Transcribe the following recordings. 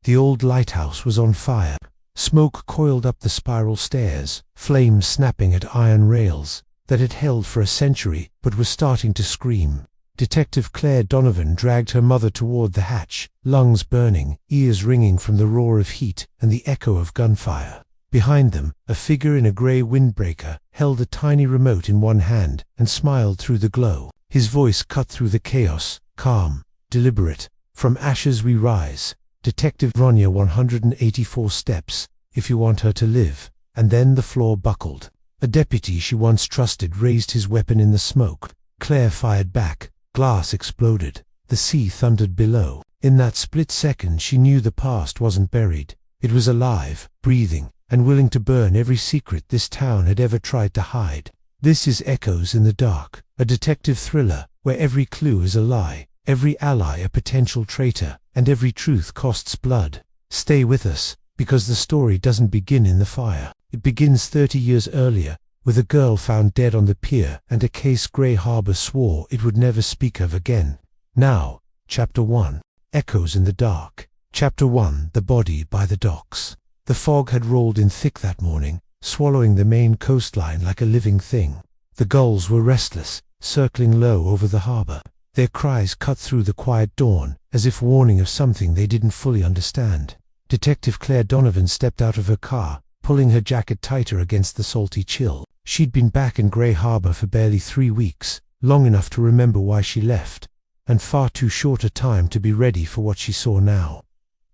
The old lighthouse was on fire. Smoke coiled up the spiral stairs, flames snapping at iron rails that had held for a century but were starting to scream. Detective Claire Donovan dragged her mother toward the hatch, lungs burning, ears ringing from the roar of heat and the echo of gunfire. Behind them, a figure in a grey windbreaker held a tiny remote in one hand and smiled through the glow. His voice cut through the chaos, calm, deliberate. "From ashes we rise. Detective Ronya 184 steps, if you want her to live." And then the floor buckled. A deputy she once trusted raised his weapon in the smoke. Claire fired back. Glass exploded. The sea thundered below. In that split second she knew the past wasn't buried. It was alive, breathing, and willing to burn every secret this town had ever tried to hide. This is Echoes in the Dark, a detective thriller where every clue is a lie, every ally a potential traitor, and every truth costs blood. Stay with us, because the story doesn't begin in the fire. It begins 30 years earlier, with a girl found dead on the pier and a case Grey Harbor swore it would never speak of again. Now, Chapter 1. Echoes in the Dark. Chapter 1. The Body by the Docks. The fog had rolled in thick that morning, swallowing the main coastline like a living thing. The gulls were restless, circling low over the harbor. Their cries cut through the quiet dawn, as if warning of something they didn't fully understand. Detective Claire Donovan stepped out of her car, pulling her jacket tighter against the salty chill. She'd been back in Grey Harbor for barely 3 weeks, long enough to remember why she left, and far too short a time to be ready for what she saw now.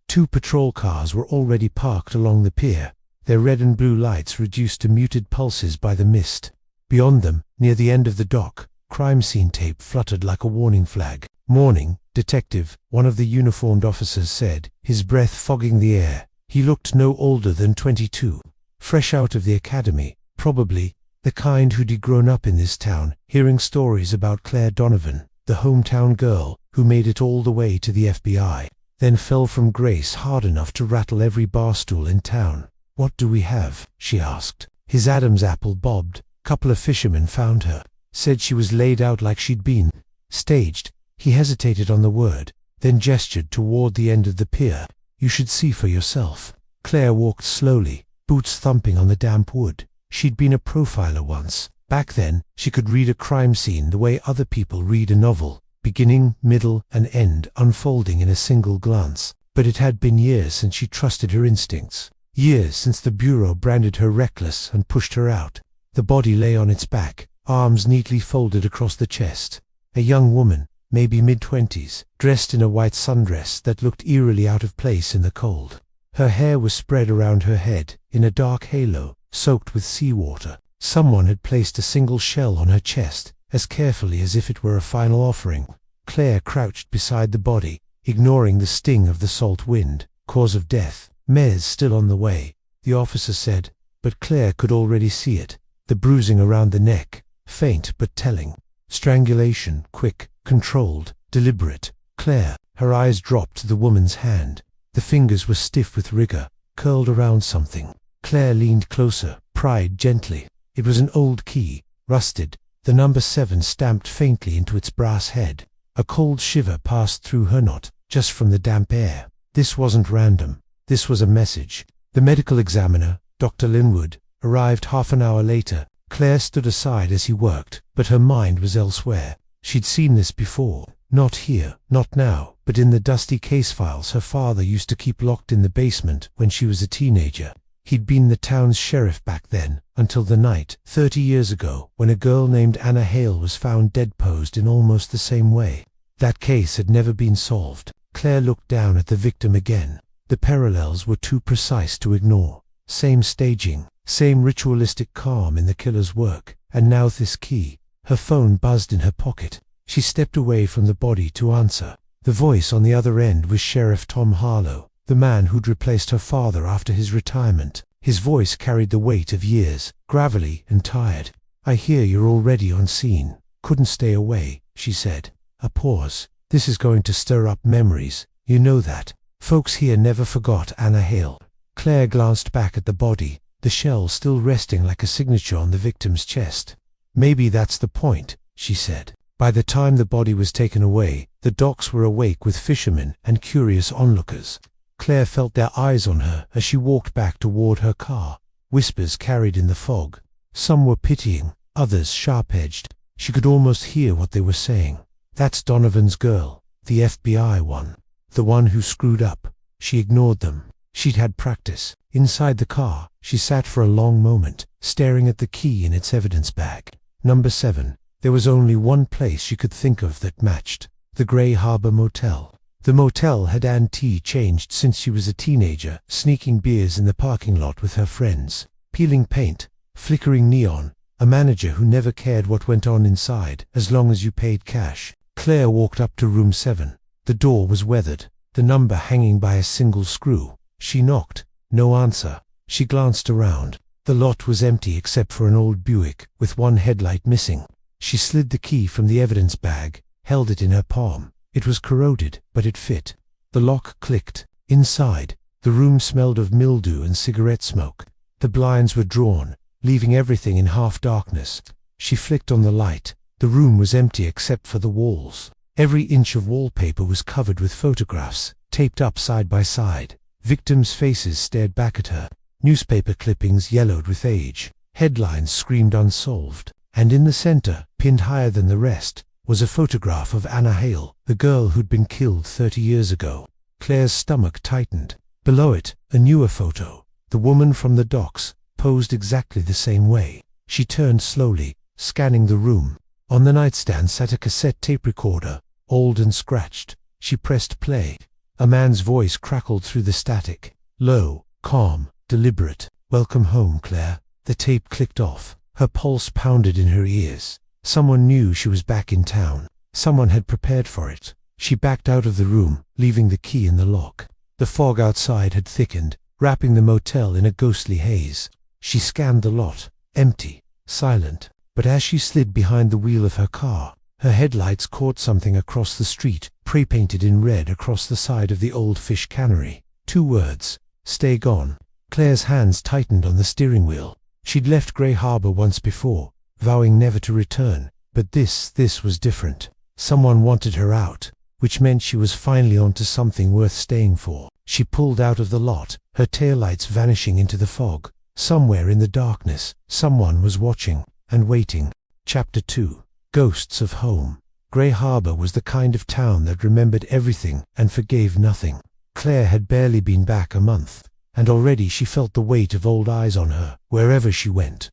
2 patrol cars were already parked along the pier, their red and blue lights reduced to muted pulses by the mist. Beyond them, near the end of the dock, crime scene tape fluttered like a warning flag. "Morning, Detective," one of the uniformed officers said, his breath fogging the air. He looked no older than 22, fresh out of the academy, probably, the kind who'd grown up in this town, hearing stories about Claire Donovan, the hometown girl who made it all the way to the FBI, then fell from grace hard enough to rattle every barstool in town. "What do we have?" she asked. His Adam's apple bobbed. Couple of fishermen found her, said she was laid out like she'd been staged. He hesitated on the word, then gestured toward the end of the pier. "You should see for yourself." Claire walked slowly, boots thumping on the damp wood. She'd been a profiler once. Back then, she could read a crime scene the way other people read a novel, beginning, middle, and end unfolding in a single glance. But it had been years since she trusted her instincts. Years since the Bureau branded her reckless and pushed her out. The body lay on its back, arms neatly folded across the chest. A young woman, maybe mid-20s, dressed in a white sundress that looked eerily out of place in the cold. Her hair was spread around her head, in a dark halo, soaked with seawater. Someone had placed a single shell on her chest, as carefully as if it were a final offering. Claire crouched beside the body, ignoring the sting of the salt wind. Cause of death: Mez still on the way, the officer said, but Claire could already see it. The bruising around the neck, faint but telling. Strangulation, quick, controlled, deliberate. Claire, her eyes dropped to the woman's hand. The fingers were stiff with rigor, curled around something. Claire leaned closer, pried gently. It was an old key, rusted, the number 7 stamped faintly into its brass head. A cold shiver passed through her, not just from the damp air. This wasn't random. This was a message. The medical examiner, Dr. Linwood, arrived half an hour later. Claire stood aside as he worked, but her mind was elsewhere. She'd seen this before. Not here, not now, but in the dusty case files her father used to keep locked in the basement when she was a teenager. He'd been the town's sheriff back then, until the night, 30 years ago, when a girl named Anna Hale was found dead-posed in almost the same way. That case had never been solved. Claire looked down at the victim again. The parallels were too precise to ignore. Same staging, same ritualistic calm in the killer's work, and now this key. Her phone buzzed in her pocket. She stepped away from the body to answer. The voice on the other end was Sheriff Tom Harlow, the man who'd replaced her father after his retirement. His voice carried the weight of years, gravelly and tired. "I hear you're already on scene. Couldn't stay away," she said. A pause. "This is going to stir up memories. You know that. Folks here never forgot Anna Hale." Claire glanced back at the body, the shell still resting like a signature on the victim's chest. "Maybe that's the point," she said. By the time the body was taken away, the docks were awake with fishermen and curious onlookers. Claire felt their eyes on her as she walked back toward her car. Whispers carried in the fog. Some were pitying, others sharp-edged. She could almost hear what they were saying. "That's Donovan's girl, the FBI one. The one who screwed up." She ignored them. She'd had practice. Inside the car, she sat for a long moment, staring at the key in its evidence bag. Number 7. There was only one place she could think of that matched. The Grey Harbor Motel. The motel had Ann T. changed since she was a teenager, sneaking beers in the parking lot with her friends. Peeling paint, flickering neon, a manager who never cared what went on inside, as long as you paid cash. Claire walked up to room 7. The door was weathered, the number hanging by a single screw. She knocked. No answer. She glanced around. The lot was empty except for an old Buick, with one headlight missing. She slid the key from the evidence bag, held it in her palm. It was corroded, but it fit. The lock clicked. Inside, the room smelled of mildew and cigarette smoke. The blinds were drawn, leaving everything in half-darkness. She flicked on the light. The room was empty except for the walls. Every inch of wallpaper was covered with photographs, taped up side by side. Victims' faces stared back at her. Newspaper clippings yellowed with age. Headlines screamed unsolved. And in the center, pinned higher than the rest, was a photograph of Anna Hale, the girl who'd been killed 30 years ago. Claire's stomach tightened. Below it, a newer photo. The woman from the docks, posed exactly the same way. She turned slowly, scanning the room. On the nightstand sat a cassette tape recorder, old and scratched. She pressed play. A man's voice crackled through the static. Low, calm, deliberate. "Welcome home, Claire." The tape clicked off. Her pulse pounded in her ears. Someone knew she was back in town. Someone had prepared for it. She backed out of the room, leaving the key in the lock. The fog outside had thickened, wrapping the motel in a ghostly haze. She scanned the lot. Empty. Silent. But as she slid behind the wheel of her car, her headlights caught something across the street, spray-painted in red across the side of the old fish cannery. 2 words. "Stay gone." Claire's hands tightened on the steering wheel. She'd left Grey Harbor once before, vowing never to return, but this was different. Someone wanted her out, which meant she was finally onto something worth staying for. She pulled out of the lot, her taillights vanishing into the fog. Somewhere in the darkness, someone was watching and waiting. Chapter 2. Ghosts of Home. Grey Harbor was the kind of town that remembered everything and forgave nothing. Claire had barely been back a month, and already she felt the weight of old eyes on her, wherever she went.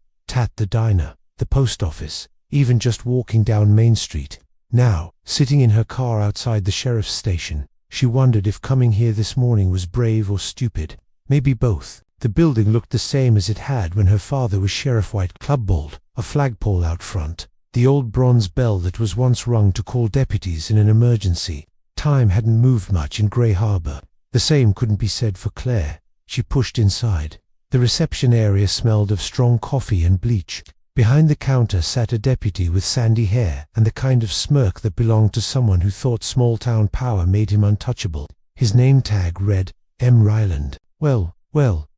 The diner, the post office, even just walking down Main Street. Now, sitting in her car outside the sheriff's station, she wondered if coming here this morning was brave or stupid. Maybe both. The building looked the same as it had when her father was Sheriff. White clubboard, a flagpole out front, the old bronze bell that was once rung to call deputies in an emergency. Time hadn't moved much in Grey Harbor. The same couldn't be said for Claire. She pushed inside. The reception area smelled of strong coffee and bleach. Behind the counter sat a deputy with sandy hair and the kind of smirk that belonged to someone who thought small-town power made him untouchable. His name tag read, M. Ryland. Well,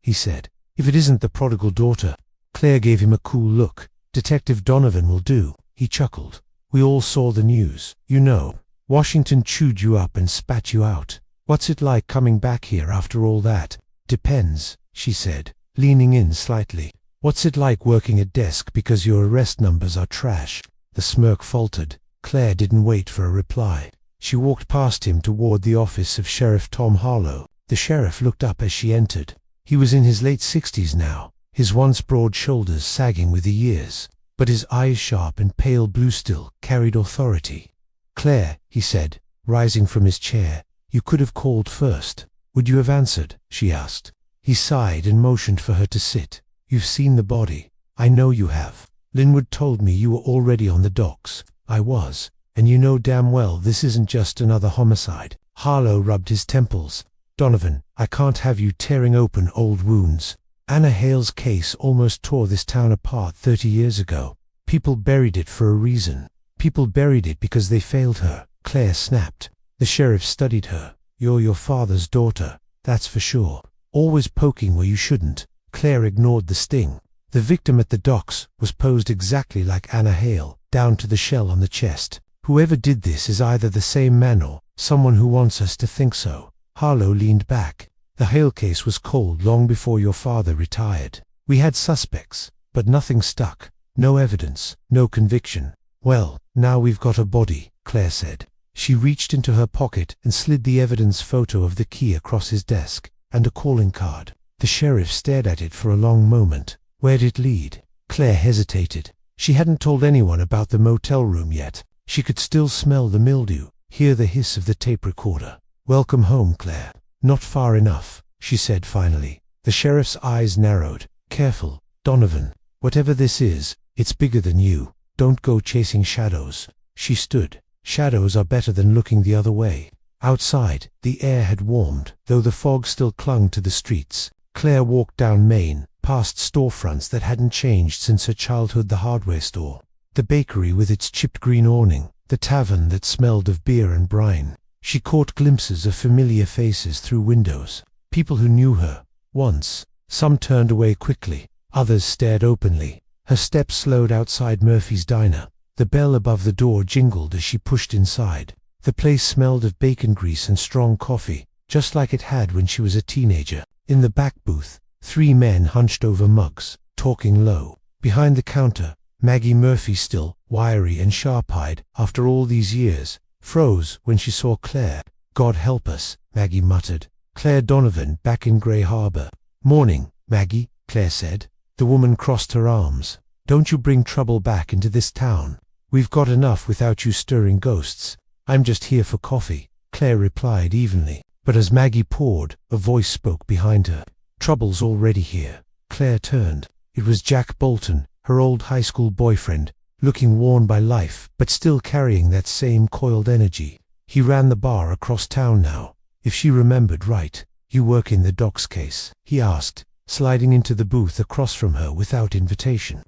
he said. "If it isn't the prodigal daughter." Claire gave him a cool look. "Detective Donovan will do." He chuckled. "We all saw the news. You know, Washington chewed you up and spat you out. What's it like coming back here after all that?" "Depends," she said, leaning in slightly. "What's it like working a desk because your arrest numbers are trash?" The smirk faltered. Claire didn't wait for a reply. She walked past him toward the office of Sheriff Tom Harlow. The sheriff looked up as she entered. He was in his late 60s now, his once broad shoulders sagging with the years, but his eyes, sharp and pale blue still, carried authority. "Claire," he said, rising from his chair, "you could have called first." "Would you have answered?" she asked. He sighed and motioned for her to sit. "You've seen the body." "I know you have. Linwood told me you were already on the docks." "I was. And you know damn well this isn't just another homicide." Harlow rubbed his temples. "Donovan, I can't have you tearing open old wounds. Anna Hale's case almost tore this town apart 30 years ago. People buried it for a reason. People buried it because they failed her." Claire snapped. The sheriff studied her. "You're your father's daughter, that's for sure. Always poking where you shouldn't." Claire ignored the sting. The victim at the docks was posed exactly like Anna Hale, down to the shell on the chest. "Whoever did this is either the same man or someone who wants us to think so." Harlow leaned back. The Hale case was cold long before your father retired. We had suspects, but nothing stuck. No evidence, no conviction. Well, now we've got a body, Claire said. She reached into her pocket and slid the evidence photo of the key across his desk, and a calling card. The sheriff stared at it for a long moment. Where'd it lead? Claire hesitated. She hadn't told anyone about the motel room yet. She could still smell the mildew, hear the hiss of the tape recorder. Welcome home, Claire. Not far enough, she said finally. The sheriff's eyes narrowed. Careful, Donovan. Whatever this is, it's bigger than you. Don't go chasing shadows. She stood. Shadows are better than looking the other way. Outside, the air had warmed, though the fog still clung to the streets. Claire walked down Main, past storefronts that hadn't changed since her childhood, the hardware store, the bakery with its chipped green awning, the tavern that smelled of beer and brine. She caught glimpses of familiar faces through windows, people who knew her. Once, some turned away quickly, others stared openly. Her steps slowed outside Murphy's diner. The bell above the door jingled as she pushed inside. The place smelled of bacon grease and strong coffee, just like it had when she was a teenager. In the back booth, 3 men hunched over mugs, talking low. Behind the counter, Maggie Murphy, still wiry and sharp-eyed after all these years, froze when she saw Claire. God help us, Maggie muttered. Claire Donovan back in Grey Harbor. Morning, Maggie, Claire said. The woman crossed her arms. Don't you bring trouble back into this town. We've got enough without you stirring ghosts. I'm just here for coffee, Claire replied evenly. But as Maggie poured, a voice spoke behind her. Trouble's already here. Claire turned. It was Jack Bolton, her old high school boyfriend, looking worn by life, but still carrying that same coiled energy. He ran the bar across town now. If she remembered right. You work in the docks case? He asked, sliding into the booth across from her without invitation.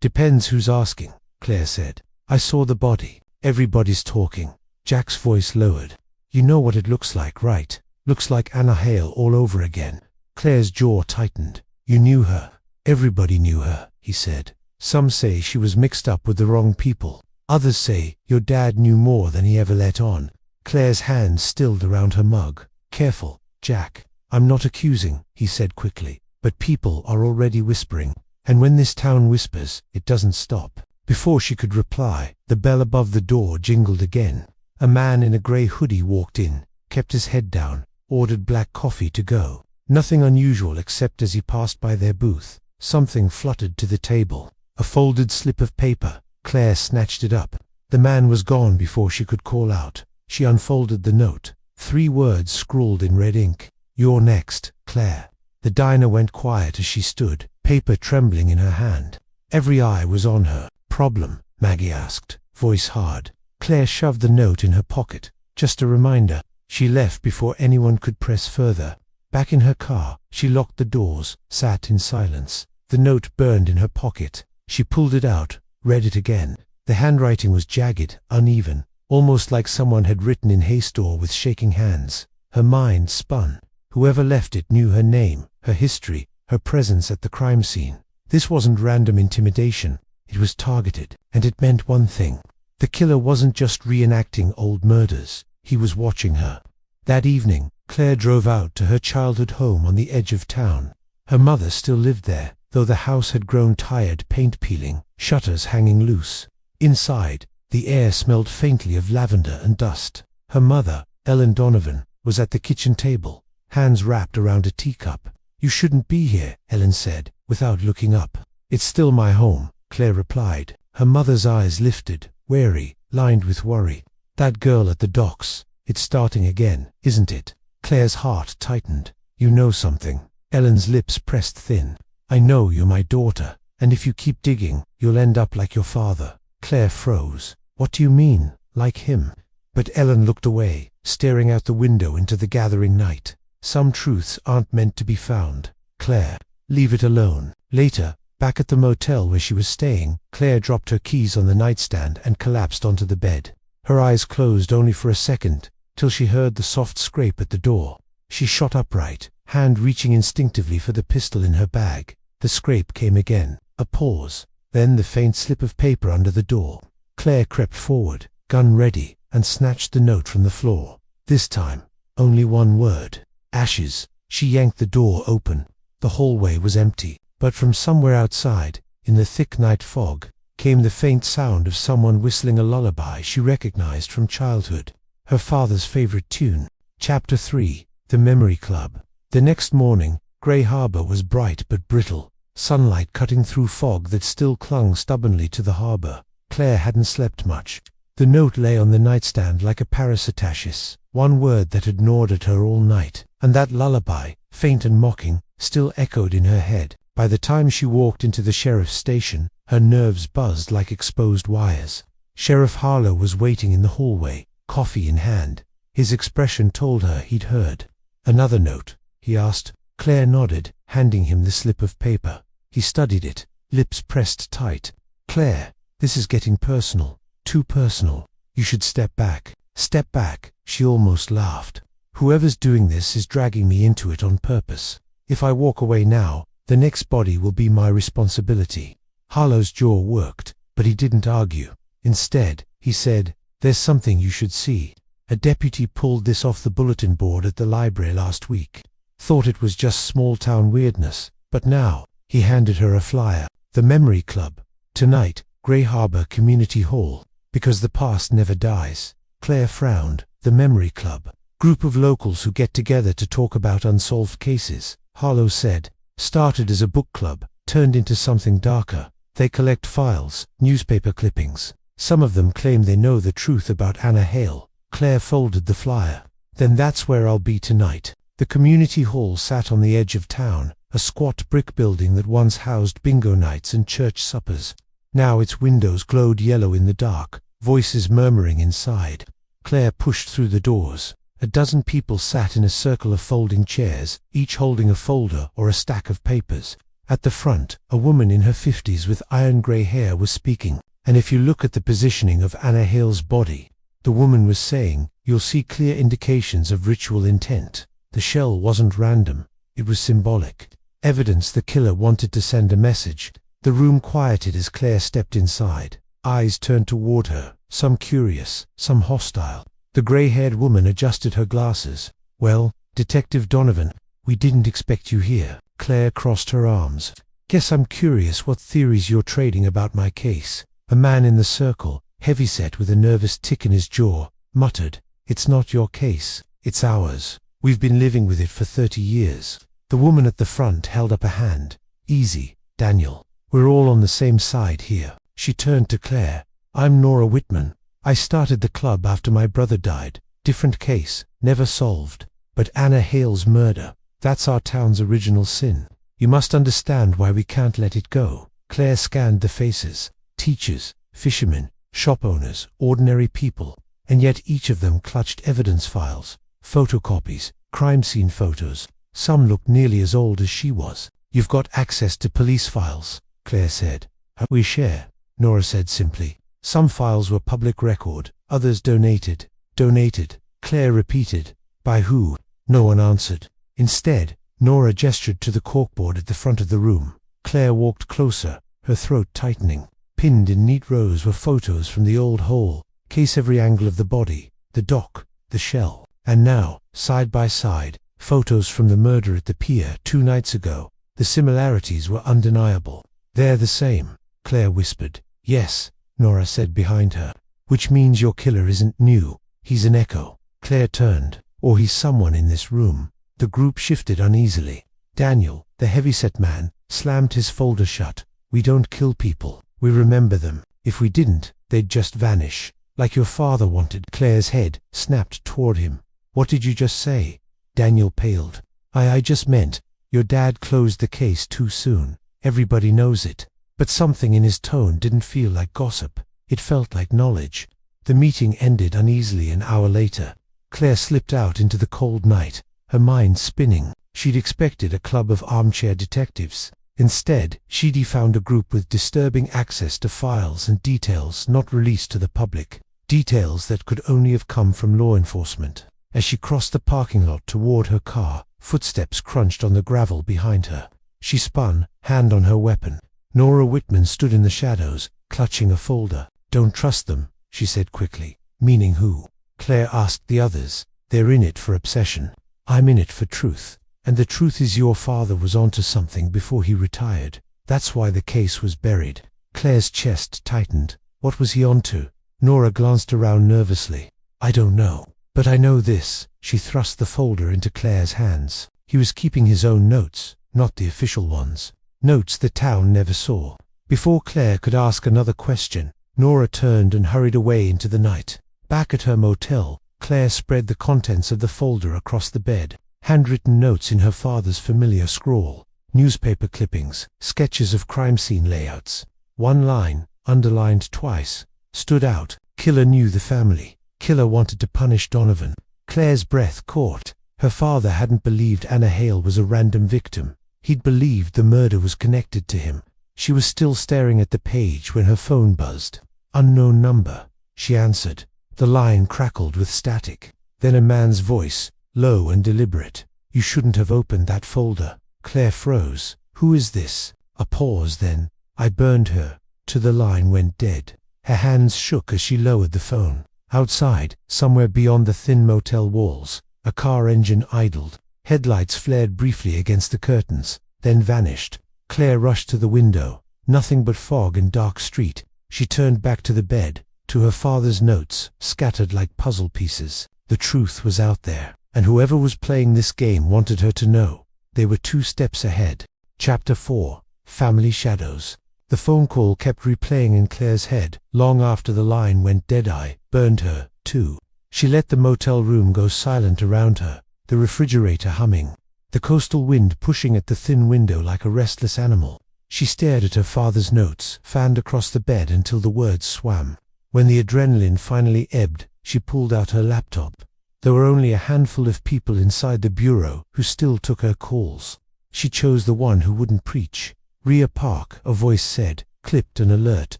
Depends who's asking, Claire said. I saw the body. Everybody's talking. Jack's voice lowered. You know what it looks like, right? Looks like Anna Hale all over again. Claire's jaw tightened. You knew her. Everybody knew her, he said. Some say she was mixed up with the wrong people. Others say your dad knew more than he ever let on. Claire's hand stilled around her mug. Careful, Jack. I'm not accusing, he said quickly. But people are already whispering. And when this town whispers, it doesn't stop. Before she could reply, the bell above the door jingled again. A man in a grey hoodie walked in, kept his head down, ordered black coffee to go. Nothing unusual except as he passed by their booth, something fluttered to the table. A folded slip of paper. Claire snatched it up. The man was gone before she could call out. She unfolded the note. 3 words scrawled in red ink. You're next, Claire. The diner went quiet as she stood, paper trembling in her hand. Every eye was on her. Problem? Maggie asked, voice hard. Claire shoved the note in her pocket. Just a reminder. She left before anyone could press further. Back in her car, she locked the doors, sat in silence. The note burned in her pocket. She pulled it out, read it again. The handwriting was jagged, uneven, almost like someone had written in haste or with shaking hands. Her mind spun. Whoever left it knew her name, her history, her presence at the crime scene. This wasn't random intimidation. It was targeted, and it meant one thing. The killer wasn't just reenacting old murders. He was watching her. That evening, Claire drove out to her childhood home on the edge of town. Her mother still lived there, though the house had grown tired, paint peeling, shutters hanging loose. Inside, the air smelled faintly of lavender and dust. Her mother, Ellen Donovan, was at the kitchen table, hands wrapped around a teacup. You shouldn't be here, Ellen said, without looking up. It's still my home, Claire replied. Her mother's eyes lifted, wary, lined with worry. That girl at the docks, it's starting again, isn't it? Claire's heart tightened. You know something. Ellen's lips pressed thin. I know you're my daughter, and if you keep digging, you'll end up like your father. Claire froze. What do you mean, like him? But Ellen looked away, staring out the window into the gathering night. Some truths aren't meant to be found. Claire, leave it alone. Later, back at the motel where she was staying, Claire dropped her keys on the nightstand and collapsed onto the bed. Her eyes closed only for a second, till she heard the soft scrape at the door. She shot upright, hand reaching instinctively for the pistol in her bag. The scrape came again. A pause. Then the faint slip of paper under the door. Claire crept forward, gun ready, and snatched the note from the floor. This time, only one word. Ashes. She yanked the door open. The hallway was empty, but from somewhere outside, in the thick night fog, came the faint sound of someone whistling a lullaby she recognized from childhood. Her father's favorite tune. Chapter 3. The Memory Club. The next morning, Grey Harbor was bright but brittle, sunlight cutting through fog that still clung stubbornly to the harbor. Claire hadn't slept much. The note lay on the nightstand like a parasitasis, one word that had gnawed at her all night, and that lullaby, faint and mocking, still echoed in her head. By the time she walked into the sheriff's station, her nerves buzzed like exposed wires. Sheriff Harlow was waiting in the hallway, coffee in hand. His expression told her he'd heard. "Another note?" he asked. Claire nodded, handing him the slip of paper. He studied it, lips pressed tight. "Claire, this is getting personal. Too personal. You should step back." "Step back," she almost laughed. "Whoever's doing this is dragging me into it on purpose. If I walk away now, the next body will be my responsibility." Harlow's jaw worked, but he didn't argue. Instead, he said, "There's something you should see. A deputy pulled this off the bulletin board at the library last week. Thought it was just small-town weirdness, but now," he handed her a flyer. "The Memory Club. Tonight, Grey Harbor Community Hall. Because the past never dies." Claire frowned. "The Memory Club. Group of locals who get together to talk about unsolved cases," Harlow said. "Started as a book club, turned into something darker. They collect files, newspaper clippings. Some of them claim they know the truth about Anna Hale." Claire folded the flyer. "Then that's where I'll be tonight." The community hall sat on the edge of town, a squat brick building that once housed bingo nights and church suppers. Now its windows glowed yellow in the dark, voices murmuring inside. Claire pushed through the doors. A dozen people sat in a circle of folding chairs, each holding a folder or a stack of papers. At the front, a woman in her 50s with iron-grey hair was speaking. "And if you look at the positioning of Anna Hale's body," the woman was saying, "you'll see clear indications of ritual intent. The shell wasn't random. It was symbolic. Evidence the killer wanted to send a message." The room quieted as Claire stepped inside. Eyes turned toward her, some curious, some hostile. The grey-haired woman adjusted her glasses. "Well, Detective Donovan, we didn't expect you here." Claire crossed her arms. "Guess I'm curious what theories you're trading about my case." A man in the circle, heavyset with a nervous tick in his jaw, muttered, "It's not your case, it's ours. We've been living with it for 30 years. The woman at the front held up a hand. "Easy, Daniel. We're all on the same side here." She turned to Claire. "I'm Nora Whitman. I started the club after my brother died. Different case, never solved. But Anna Hale's murder, that's our town's original sin. You must understand why we can't let it go." Claire scanned the faces. Teachers, fishermen, shop owners, ordinary people. And yet each of them clutched evidence files, photocopies, crime scene photos. Some looked nearly as old as she was. "You've got access to police files," Claire said. "We share," Nora said simply. "Some files were public record, others donated." "Donated," Claire repeated. "By who?" No one answered. Instead, Nora gestured to the corkboard at the front of the room. Claire walked closer, her throat tightening. Pinned in neat rows were photos from the old hole, case every angle of the body, the dock, the shell. And now, side by side, photos from the murder at the pier 2 nights ago. The similarities were undeniable. "They're the same," Claire whispered. "Yes," Nora said behind her. "Which means your killer isn't new. He's an echo." Claire turned. "Or he's someone in this room." The group shifted uneasily. Daniel, the heavyset man, slammed his folder shut. "We don't kill people. We remember them. If we didn't, they'd just vanish. Like your father wanted." Claire's head snapped toward him. "What did you just say?" Daniel paled. I just meant, your dad closed the case too soon. Everybody knows it." But something in his tone didn't feel like gossip. It felt like knowledge. The meeting ended uneasily an hour later. Claire slipped out into the cold night, her mind spinning. She'd expected a club of armchair detectives. Instead, she'd found a group with disturbing access to files and details not released to the public. Details that could only have come from law enforcement. As she crossed the parking lot toward her car, footsteps crunched on the gravel behind her. She spun, hand on her weapon. Nora Whitman stood in the shadows, clutching a folder. "Don't trust them," she said quickly. "Meaning who?" Claire asked the others. "They're in it for obsession. I'm in it for truth." And the truth is your father was onto something before he retired. That's why the case was buried." Claire's chest tightened. What was he onto? Nora glanced around nervously. "I don't know. But I know this." She thrust the folder into Claire's hands. He was keeping his own notes, not the official ones. Notes the town never saw. Before Claire could ask another question, Nora turned and hurried away into the night. Back at her motel, Claire spread the contents of the folder across the bed. Handwritten notes in her father's familiar scrawl. Newspaper clippings, sketches of crime scene layouts. One line, underlined twice, stood out. Killer knew the family. Killer wanted to punish Donovan. Claire's breath caught. Her father hadn't believed Anna Hale was a random victim. He'd believed the murder was connected to him. She was still staring at the page when her phone buzzed. "Unknown number," she answered. The line crackled with static. Then a man's voice, low and deliberate. "You shouldn't have opened that folder." Claire froze. "Who is this?" A pause, then, "I burned her," to the line went dead. Her hands shook as she lowered the phone. Outside, somewhere beyond the thin motel walls, a car engine idled. Headlights flared briefly against the curtains, then vanished. Claire rushed to the window. Nothing but fog and dark street. She turned back to the bed, to her father's notes, scattered like puzzle pieces. The truth was out there, and whoever was playing this game wanted her to know. They were 2 steps ahead. Chapter 4. Family Shadows. The phone call kept replaying in Claire's head, long after the line went dead-eye. Burned her, too. She let the motel room go silent around her, the refrigerator humming, the coastal wind pushing at the thin window like a restless animal. She stared at her father's notes, fanned across the bed until the words swam. When the adrenaline finally ebbed, she pulled out her laptop. There were only a handful of people inside the bureau who still took her calls. She chose the one who wouldn't preach. "Rhea Park," a voice said, clipped and alert.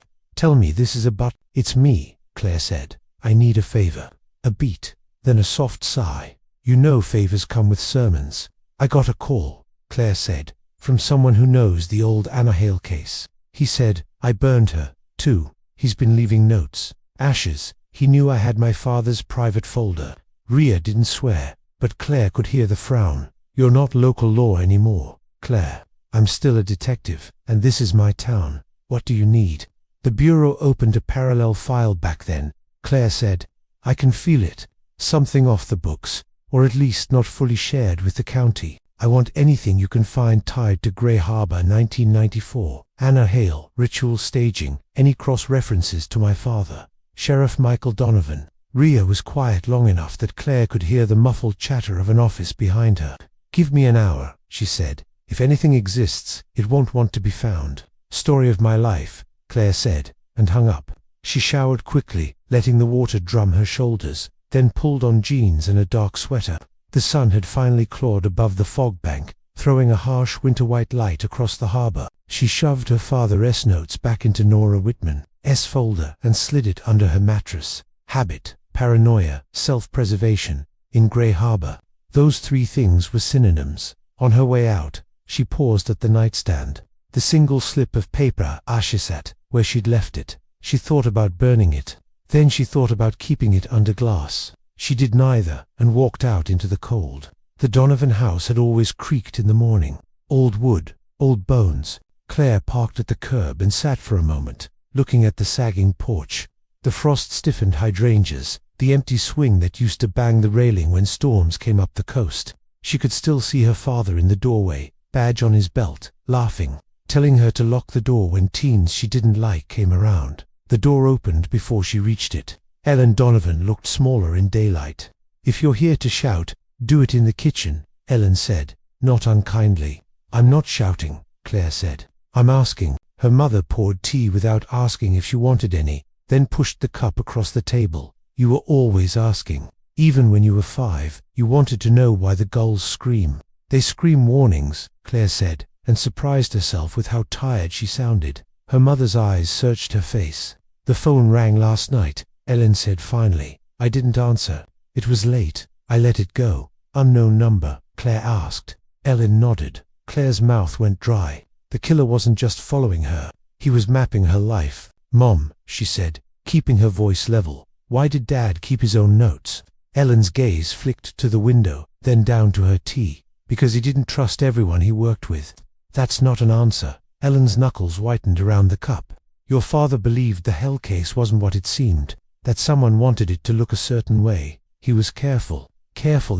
"Tell me this is about—" "It's me," Claire said. "I need a favor." A beat, then a soft sigh. "You know favors come with sermons." "I got a call," Claire said, "from someone who knows the old Anna Hale case. He said, I burned her, too. He's been leaving notes. Ashes. He knew I had my father's private folder." Rhea didn't swear, but Claire could hear the frown. "You're not local law anymore, Claire. I'm still a detective, and this is my town. What do you need?" The bureau opened a parallel file back then. Claire said, "I can feel it. Something off the books, or at least not fully shared with the county. I want anything you can find tied to Grey Harbor 1994, Anna Hale, ritual staging, any cross-references to my father. Sheriff Michael Donovan." Rhea was quiet long enough that Claire could hear the muffled chatter of an office behind her. "Give me an hour," she said. "If anything exists, it won't want to be found." "Story of my life," Claire said, and hung up. She showered quickly, letting the water drum her shoulders, then pulled on jeans and a dark sweater. The sun had finally clawed above the fog bank, throwing a harsh winter-white light across the harbor. She shoved her father's notes back into Nora Whitman's folder and slid it under her mattress. Habit, paranoia, self-preservation, in Grey Harbor. Those 3 things were synonyms. On her way out, she paused at the nightstand. The single slip of paper Asha sat where she'd left it. She thought about burning it. Then she thought about keeping it under glass. She did neither, and walked out into the cold. The Donovan house had always creaked in the morning. Old wood, old bones. Claire parked at the curb and sat for a moment, looking at the sagging porch. The frost-stiffened hydrangeas, the empty swing that used to bang the railing when storms came up the coast. She could still see her father in the doorway, badge on his belt, laughing, telling her to lock the door when teens she didn't like came around. The door opened before she reached it. Ellen Donovan looked smaller in daylight. "If you're here to shout, do it in the kitchen," Ellen said, not unkindly. "I'm not shouting," Claire said. "I'm asking." Her mother poured tea without asking if she wanted any, then pushed the cup across the table. "You were always asking. Even when you were 5, you wanted to know why the gulls scream." "They scream warnings," Claire said, and surprised herself with how tired she sounded. Her mother's eyes searched her face. "The phone rang last night," Ellen said finally. "I didn't answer. It was late. I let it go." "Unknown number?" Claire asked. Ellen nodded. Claire's mouth went dry. The killer wasn't just following her. He was mapping her life. "Mom," she said, keeping her voice level, "why did Dad keep his own notes?" Ellen's gaze flicked to the window, then down to her tea. Because he didn't trust everyone he worked with. That's not an answer. Ellen's knuckles whitened around the cup. Your father believed the hell case wasn't what it seemed, that someone wanted it to look a certain way. He was careful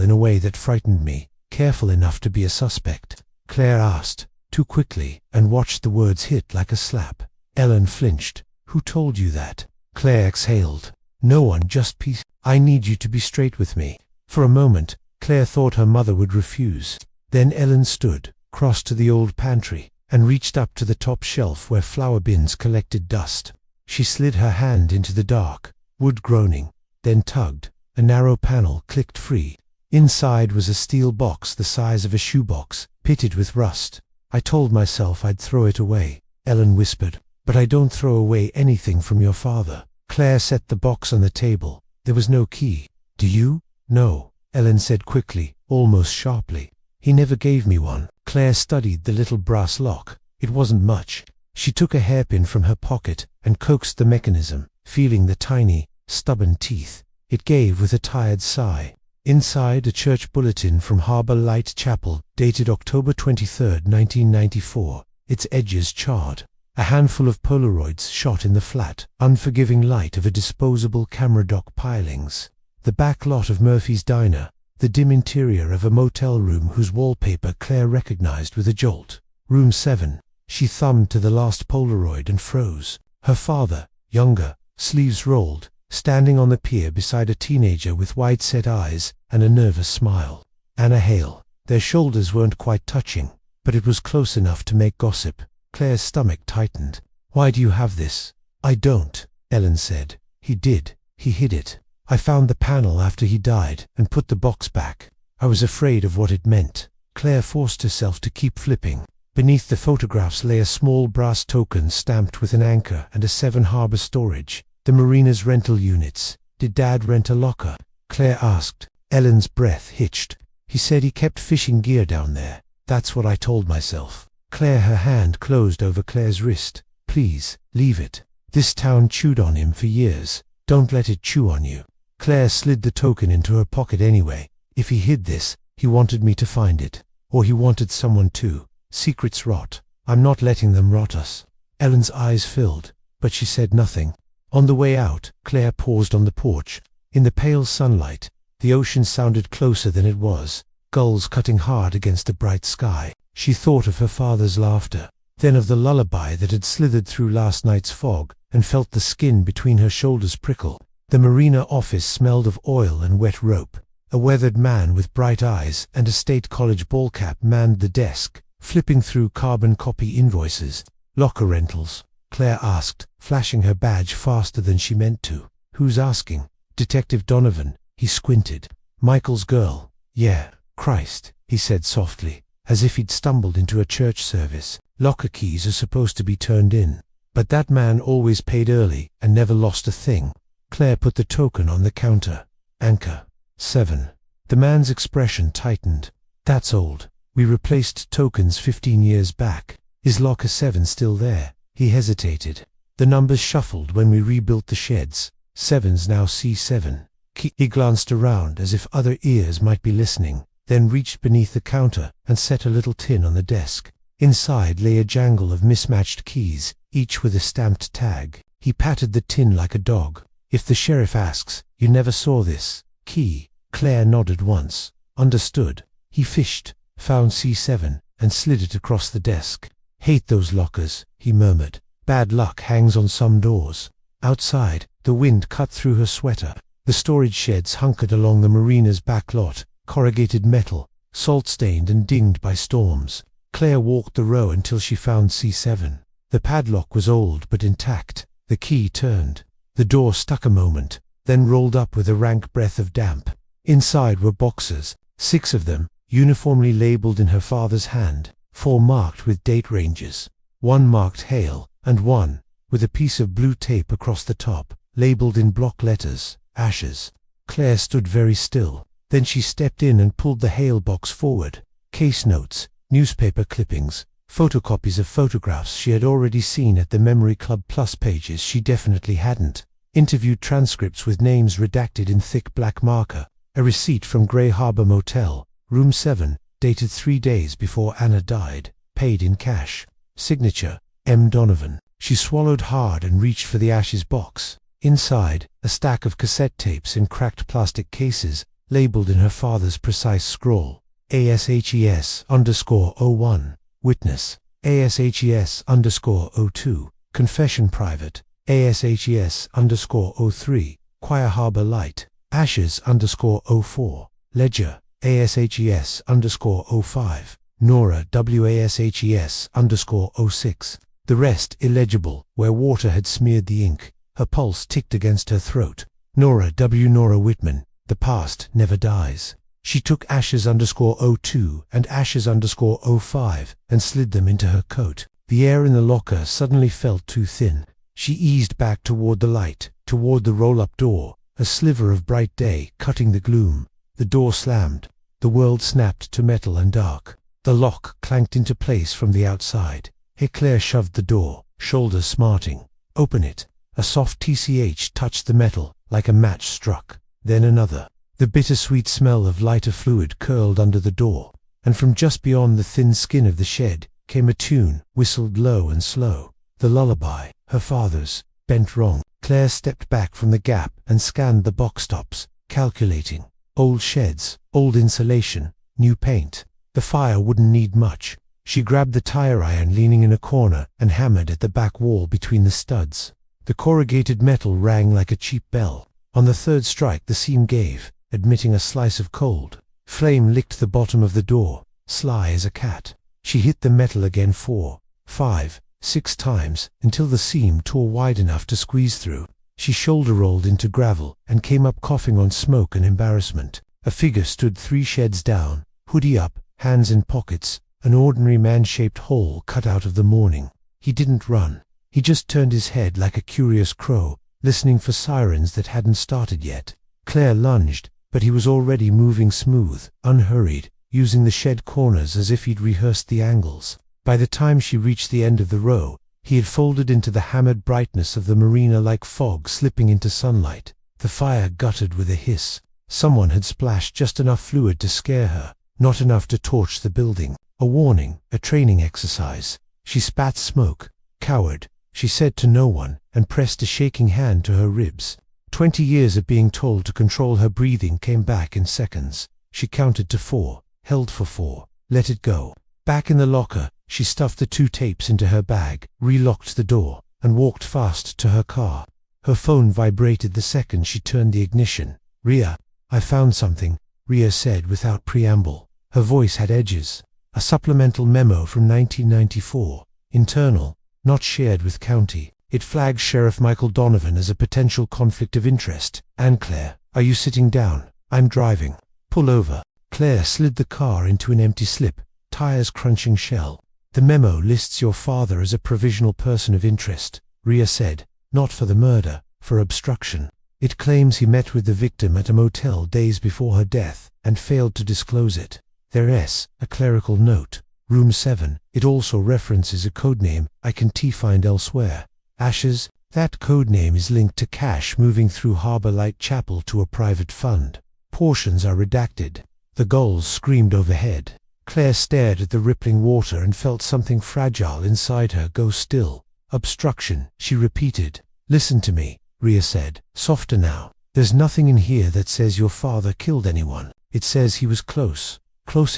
in a way that frightened me, careful enough to be a suspect. Claire asked, too quickly, and watched the words hit like a slap. Ellen flinched. Who told you that? Claire exhaled. No one, just peace. I need you to be straight with me. For a moment, Claire thought her mother would refuse. Then Ellen stood, crossed to the old pantry, and reached up to the top shelf where flour bins collected dust. She slid her hand into the dark, wood groaning, then tugged. A narrow panel clicked free. Inside was a steel box the size of a shoebox, pitted with rust. I told myself I'd throw it away, Ellen whispered. But I don't throw away anything from your father. Claire set the box on the table. There was no key. Do you? No, Ellen said quickly, almost sharply. He never gave me one. Claire studied the little brass lock. It wasn't much. She took a hairpin from her pocket and coaxed the mechanism, feeling the tiny, stubborn teeth. It gave with a tired sigh. Inside, a church bulletin from Harbour Light Chapel, dated October 23, 1994, its edges charred. A handful of Polaroids shot in the flat, unforgiving light of a disposable camera dock pilings. The back lot of Murphy's Diner, the dim interior of a motel room whose wallpaper Claire recognized with a jolt. Room 7. She thumbed to the last Polaroid and froze. Her father, younger, sleeves rolled, standing on the pier beside a teenager with wide-set eyes and a nervous smile. Anna Hale. Their shoulders weren't quite touching, but it was close enough to make gossip. Claire's stomach tightened. Why do you have this? I don't, Ellen said. He did. He hid it. I found the panel after he died and put the box back. I was afraid of what it meant. Claire forced herself to keep flipping. Beneath the photographs lay a small brass token stamped with an anchor and a 7 harbor storage. The marina's rental units. Did Dad rent a locker? Claire asked. Ellen's breath hitched. He said he kept fishing gear down there. That's what I told myself. Claire, her hand closed over Claire's wrist. Please, leave it. This town chewed on him for years. Don't let it chew on you. Claire slid the token into her pocket anyway. If he hid this, he wanted me to find it. Or he wanted someone to. Secrets rot. I'm not letting them rot us. Ellen's eyes filled, but she said nothing. On the way out, Claire paused on the porch. In the pale sunlight, the ocean sounded closer than it was, gulls cutting hard against the bright sky. She thought of her father's laughter, then of the lullaby that had slithered through last night's fog, and felt the skin between her shoulders prickle. The marina office smelled of oil and wet rope. A weathered man with bright eyes and a State College ball cap manned the desk, flipping through carbon copy invoices. Locker rentals, Claire asked, flashing her badge faster than she meant to. Who's asking? Detective Donovan. He squinted. Michael's girl. Yeah, Christ, he said softly, as if he'd stumbled into a church service. Locker keys are supposed to be turned in. But that man always paid early and never lost a thing. Claire put the token on the counter. Anchor. 7. The man's expression tightened. That's old. We replaced tokens 15 years back. Is locker 7 still there? He hesitated. The numbers shuffled when we rebuilt the sheds. 7's now C7. He glanced around as if other ears might be listening, then reached beneath the counter and set a little tin on the desk. Inside lay a jangle of mismatched keys, each with a stamped tag. He patted the tin like a dog. If the sheriff asks, you never saw this key? Claire nodded once. Understood. He fished, found C7, and slid it across the desk. Hate those lockers, he murmured. Bad luck hangs on some doors. Outside, the wind cut through her sweater. The storage sheds hunkered along the marina's back lot, corrugated metal, salt-stained and dinged by storms. Claire walked the row until she found C7. The padlock was old but intact. The key turned. The door stuck a moment, then rolled up with a rank breath of damp. Inside were boxes, 6 of them, uniformly labeled in her father's hand, 4 marked with date ranges, 1 marked Hale, and 1, with a piece of blue tape across the top, labeled in block letters, Ashes. Claire stood very still. Then she stepped in and pulled the Hale box forward. Case notes, newspaper clippings, photocopies of photographs she had already seen at the Memory Club Plus pages she definitely hadn't. Interview transcripts with names redacted in thick black marker. A receipt from Grey Harbor Motel, Room 7, dated 3 days before Anna died, paid in cash. Signature, M. Donovan. She swallowed hard and reached for the ashes box. Inside, a stack of cassette tapes in cracked plastic cases, labeled in her father's precise scrawl. ASHES_01. Witness. ASHES_02. Confession private. ASHES_03. Choir Harbor Light. Ashes_04. Ledger. ASHES_05. Nora WASHES_06. The rest illegible, where water had smeared the ink. Her pulse ticked against her throat. Nora W. Nora Whitman. The past never dies. She took Ashes_02 and Ashes_05 and slid them into her coat. The air in the locker suddenly felt too thin. She eased back toward the light, toward the roll-up door, a sliver of bright day cutting the gloom. The door slammed. The world snapped to metal and dark. The lock clanked into place from the outside. Claire shoved the door, shoulders smarting. Open it. A soft TCH touched the metal, like a match struck. Then another. The bittersweet smell of lighter fluid curled under the door, and from just beyond the thin skin of the shed came a tune, whistled low and slow. The lullaby, her father's, bent wrong. Claire stepped back from the gap and scanned the box tops, calculating. Old sheds, old insulation, new paint. The fire wouldn't need much. She grabbed the tire iron leaning in a corner and hammered at the back wall between the studs. The corrugated metal rang like a cheap bell. On the third strike the seam gave, admitting a slice of cold. Flame licked the bottom of the door, sly as a cat. She hit the metal again 4, 5, 6 times, until the seam tore wide enough to squeeze through. She shoulder-rolled into gravel and came up coughing on smoke and embarrassment. A figure stood 3 sheds down, hoodie up, hands in pockets, an ordinary man-shaped hole cut out of the morning. He didn't run. He just turned his head like a curious crow, listening for sirens that hadn't started yet. Claire lunged, but he was already moving smooth, unhurried, using the shed corners as if he'd rehearsed the angles. By the time she reached the end of the row, he had folded into the hammered brightness of the marina like fog slipping into sunlight. The fire guttered with a hiss. Someone had splashed just enough fluid to scare her, not enough to torch the building. A warning, a training exercise. She spat smoke. Coward, she said to no one, and pressed a shaking hand to her ribs. 20 years of being told to control her breathing came back in seconds. She counted to 4, held for 4, let it go. Back in the locker, she stuffed the 2 tapes into her bag, relocked the door, and walked fast to her car. Her phone vibrated the second she turned the ignition. "Ria, I found something," Ria said without preamble. Her voice had edges. A supplemental memo from 1994, internal, not shared with county. It flagged Sheriff Michael Donovan as a potential conflict of interest. "And Claire, are you sitting down? I'm driving. Pull over." Claire slid the car into an empty slip, tires crunching shell. "The memo lists your father as a provisional person of interest," Ria said, "not for the murder, for obstruction. It claims he met with the victim at a motel days before her death and failed to disclose it. There's a clerical note. Room 7. It also references a codename I can find elsewhere. Ashes. That codename is linked to cash moving through Harbor Light Chapel to a private fund. Portions are redacted." The gulls screamed overhead. Claire stared at the rippling water and felt something fragile inside her go still. "Obstruction," she repeated. "Listen to me," Ria said, softer now. "There's nothing in here that says your father killed anyone. It says he was close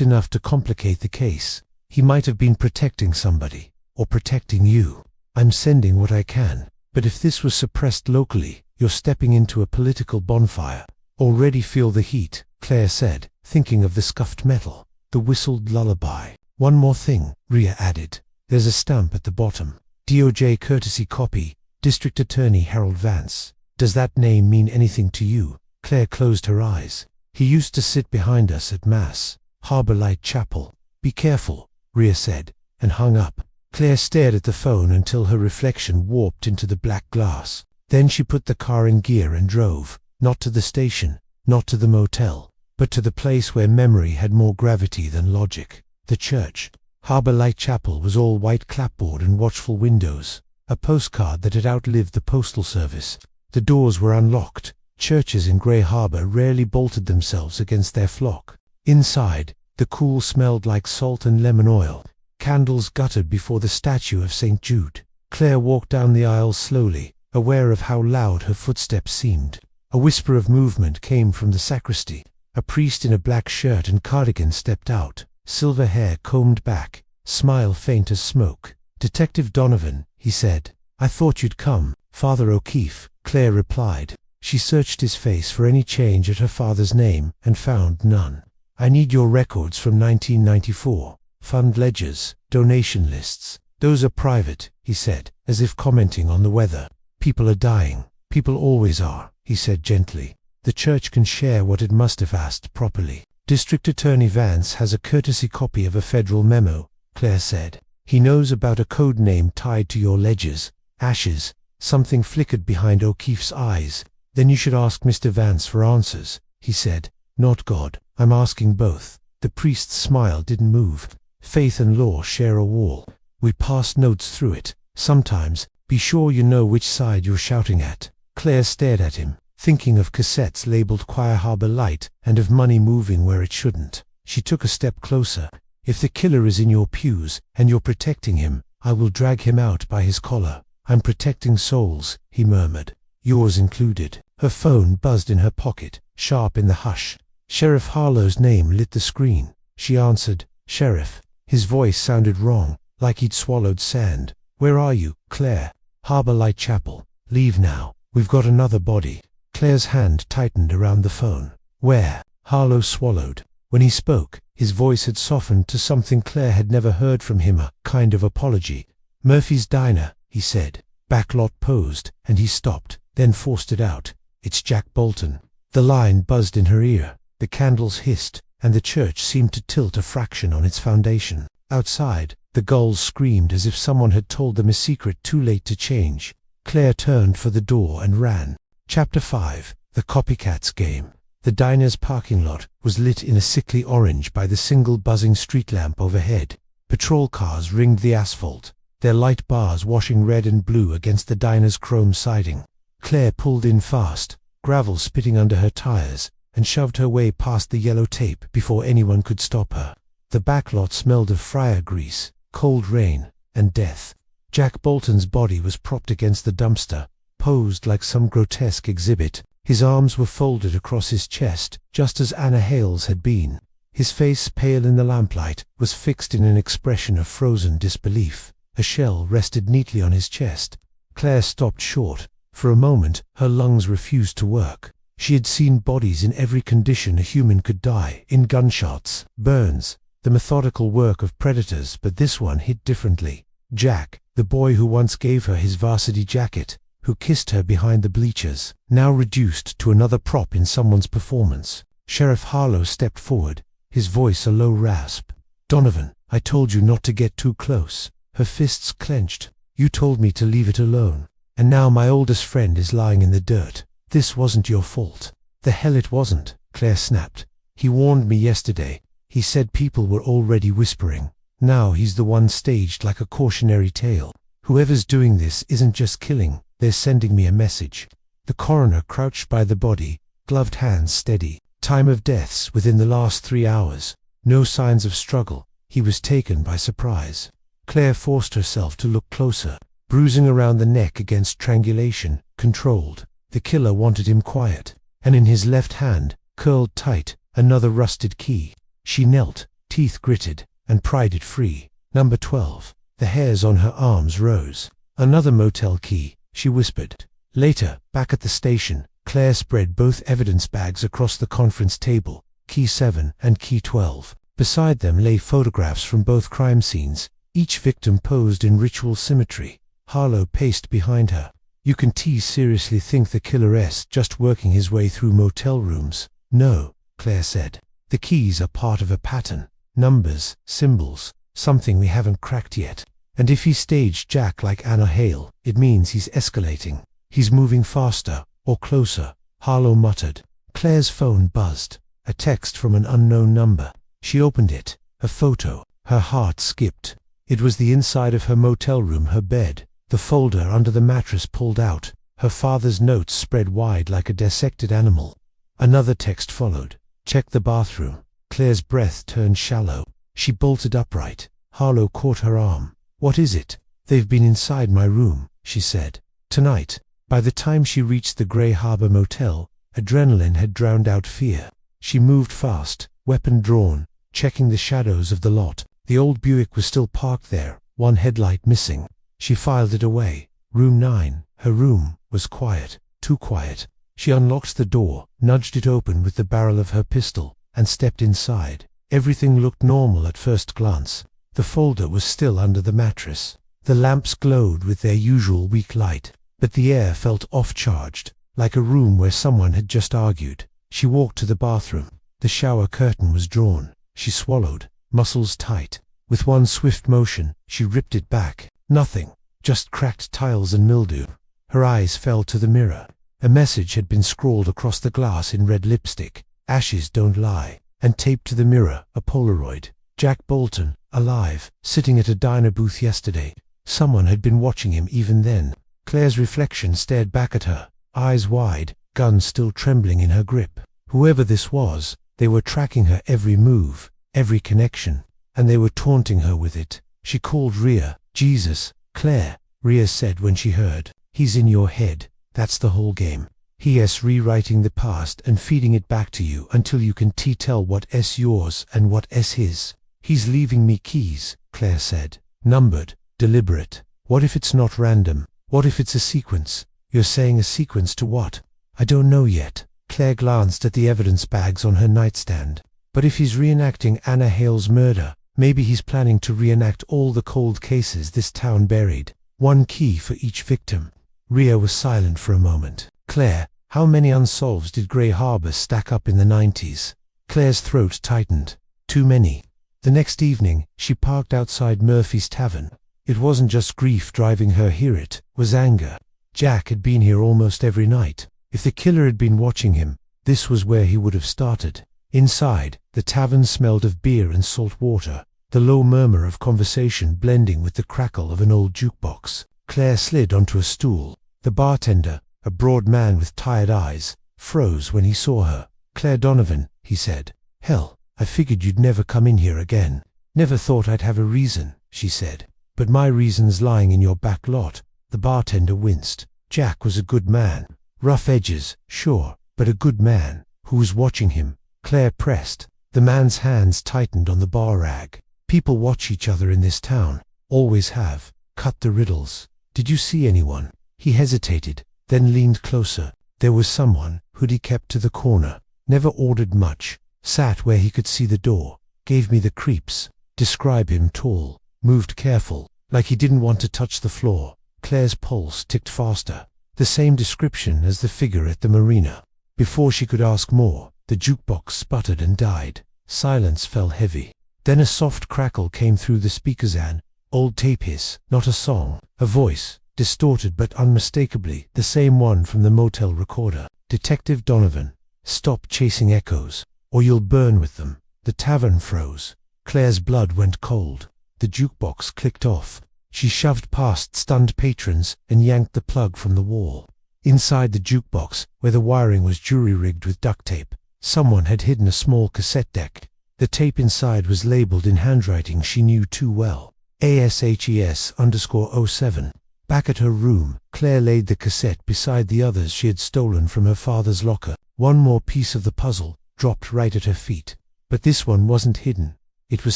enough to complicate the case. He might have been protecting somebody, or protecting you. I'm sending what I can, but if this was suppressed locally, you're stepping into a political bonfire." "Already feel the heat," Claire said, thinking of the scuffed metal, the whistled lullaby. "One more thing," Ria added. "There's a stamp at the bottom. DOJ courtesy copy, District Attorney Harold Vance. Does that name mean anything to you?" Claire closed her eyes. "He used to sit behind us at Mass. Harbor Light Chapel." "Be careful," Ria said, and hung up. Claire stared at the phone until her reflection warped into the black glass. Then she put the car in gear and drove, not to the station, not to the motel, but to the place where memory had more gravity than logic. The church. Harbor Light Chapel was all white clapboard and watchful windows, a postcard that had outlived the postal service. The doors were unlocked. Churches in Grey Harbor rarely bolted themselves against their flock. Inside, The cool smelled like salt and lemon oil. Candles guttered before the statue of St. Jude. Claire walked down the aisle slowly, aware of how loud her footsteps seemed. A whisper of movement came from the sacristy. A priest in a black shirt and cardigan stepped out, silver hair combed back, smile faint as smoke. "Detective Donovan," he said. "I thought you'd come." "Father O'Keefe," Claire replied. She searched his face for any change at her father's name and found none. "I need your records from 1994. Fund ledgers, donation lists." "Those are private," he said, as if commenting on the weather. "People are dying." "People always are," he said gently. "The church can share what it must have asked properly." "District Attorney Vance has a courtesy copy of a federal memo," Claire said. "He knows about a code name tied to your ledgers. Ashes." Something flickered behind O'Keefe's eyes. "Then you should ask Mr. Vance for answers," he said. "Not God. I'm asking both." The priest's smile didn't move. "Faith and law share a wall. We pass notes through it. Sometimes, be sure you know which side you're shouting at." Claire stared at him, thinking of cassettes labeled Choir Harbor Light and of money moving where it shouldn't. She took a step closer. "If the killer is in your pews and you're protecting him, I will drag him out by his collar." "I'm protecting souls," he murmured. "Yours included." Her phone buzzed in her pocket, sharp in the hush. Sheriff Harlow's name lit the screen. She answered. "Sheriff." His voice sounded wrong, like he'd swallowed sand. "Where are you, Claire?" "Harbor Light Chapel." "Leave now. We've got another body." Claire's hand tightened around the phone. "Where?" Harlow swallowed. When he spoke, his voice had softened to something Claire had never heard from him, a kind of apology. "Murphy's Diner," he said. Backlot posed, and he stopped, then forced it out. "It's Jack Bolton." The line buzzed in her ear. The candles hissed, and the church seemed to tilt a fraction on its foundation. Outside, the gulls screamed as if someone had told them a secret too late to change. Claire turned for the door and ran. Chapter 5. The Copycats Game. The diner's parking lot was lit in a sickly orange by the single buzzing street lamp overhead. Patrol cars ringed the asphalt, their light bars washing red and blue against the diner's chrome siding. Claire pulled in fast, gravel spitting under her tires, and shoved her way past the yellow tape before anyone could stop her. The backlot smelled of fryer grease, cold rain, and death. Jack Bolton's body was propped against the dumpster, posed like some grotesque exhibit. His arms were folded across his chest, just as Anna Hale's had been. His face, pale in the lamplight, was fixed in an expression of frozen disbelief. A shell rested neatly on his chest. Claire stopped short. For a moment, her lungs refused to work. She had seen bodies in every condition a human could die, in gunshots, burns, the methodical work of predators, but this one hit differently. Jack, the boy who once gave her his varsity jacket, who kissed her behind the bleachers, now reduced to another prop in someone's performance. Sheriff Harlow stepped forward, his voice a low rasp. "Donovan, I told you not to get too close." Her fists clenched. "You told me to leave it alone. And now my oldest friend is lying in the dirt. This wasn't your fault." "The hell it wasn't," Claire snapped. "He warned me yesterday. He said people were already whispering. Now he's the one staged like a cautionary tale. Whoever's doing this isn't just killing, they're sending me a message." The coroner crouched by the body, gloved hands steady. Time of deaths within the last 3 hours. No signs of struggle. He was taken by surprise. Claire forced herself to look closer. Bruising around the neck against strangulation, controlled. The killer wanted him quiet, and in his left hand, curled tight, another rusted key. She knelt, teeth gritted, and pried it free. Number 12. The hairs on her arms rose. "Another motel key," she whispered. Later, back at the station, Claire spread both evidence bags across the conference table, key 7 and key 12. Beside them lay photographs from both crime scenes, each victim posed in ritual symmetry. Harlow paced behind her. "You can seriously think the killer's just working his way through motel rooms?" "No," Claire said. "The keys are part of a pattern. Numbers, symbols, something we haven't cracked yet. And if he staged Jack like Anna Hale, it means he's escalating. He's moving faster, or closer," Harlow muttered. Claire's phone buzzed. A text from an unknown number. She opened it. A photo. Her heart skipped. It was the inside of her motel room, her bed. The folder under the mattress pulled out. Her father's notes spread wide like a dissected animal. Another text followed. "Check the bathroom." Claire's breath turned shallow. She bolted upright. Harlow caught her arm. "What is it?" "They've been inside my room," she said. "Tonight." By the time she reached the Grey Harbor Motel, adrenaline had drowned out fear. She moved fast, weapon drawn, checking the shadows of the lot. The old Buick was still parked there, one headlight missing. She filed it away. Room 9. Her room was quiet, too quiet. She unlocked the door, nudged it open with the barrel of her pistol, and stepped inside. Everything looked normal at first glance. The folder was still under the mattress. The lamps glowed with their usual weak light, but the air felt off-charged, like a room where someone had just argued. She walked to the bathroom. The shower curtain was drawn. She swallowed, muscles tight. With one swift motion, she ripped it back. Nothing, just cracked tiles and mildew. Her eyes fell to the mirror. A message had been scrawled across the glass in red lipstick. "Ashes don't lie." And taped to the mirror, a Polaroid. Jack Bolton, alive, sitting at a diner booth yesterday. Someone had been watching him even then. Claire's reflection stared back at her, eyes wide, gun still trembling in her grip. Whoever this was, they were tracking her every move, every connection, and they were taunting her with it. She called Rhea. "Jesus, Claire," Rhea said when she heard. "He's in your head. That's the whole game. He is rewriting the past and feeding it back to you until you can tell what's yours and what's his. He's leaving me keys," Claire said. "Numbered, deliberate. What if it's not random? What if it's a sequence?" "You're saying a sequence to what?" "I don't know yet." Claire glanced at the evidence bags on her nightstand. "But if he's reenacting Anna Hale's murder, maybe he's planning to reenact all the cold cases this town buried. One key for each victim." Rhea was silent for a moment. "Claire, how many unsolveds did Grey Harbor stack up in the 90s? Claire's throat tightened. "Too many." The next evening, she parked outside Murphy's Tavern. It wasn't just grief driving her here, it was anger. Jack had been here almost every night. If the killer had been watching him, this was where he would have started. Inside, the tavern smelled of beer and salt water, the low murmur of conversation blending with the crackle of an old jukebox. Claire slid onto a stool. The bartender, a broad man with tired eyes, froze when he saw her. "Claire Donovan," he said. "Hell, I figured you'd never come in here again." "Never thought I'd have a reason," she said. "But my reason's lying in your back lot." The bartender winced. Jack was a good man. Rough edges, sure, but a good man. Who was watching him? Claire pressed. The man's hands tightened on the bar rag. "People watch each other in this town. Always have. Cut the riddles. Did you see anyone?" He hesitated, then leaned closer. There was someone, hoodie kept to the corner. Never ordered much. Sat where he could see the door. Gave me the creeps. Describe him: tall. Moved careful, like he didn't want to touch the floor. Claire's pulse ticked faster. The same description as the figure at the marina. Before she could ask more, the jukebox sputtered and died. Silence fell heavy. Then a soft crackle came through the speakers. An old tape hiss, not a song. A voice, distorted but unmistakably the same one from the motel recorder. "Detective Donovan, stop chasing echoes, or you'll burn with them." The tavern froze. Claire's blood went cold. The jukebox clicked off. She shoved past stunned patrons and yanked the plug from the wall. Inside the jukebox, where the wiring was jury-rigged with duct tape, someone had hidden a small cassette deck. The tape inside was labeled in handwriting she knew too well. ASHES_07. Back at her room, Claire laid the cassette beside the others she had stolen from her father's locker. One more piece of the puzzle dropped right at her feet. But this one wasn't hidden. It was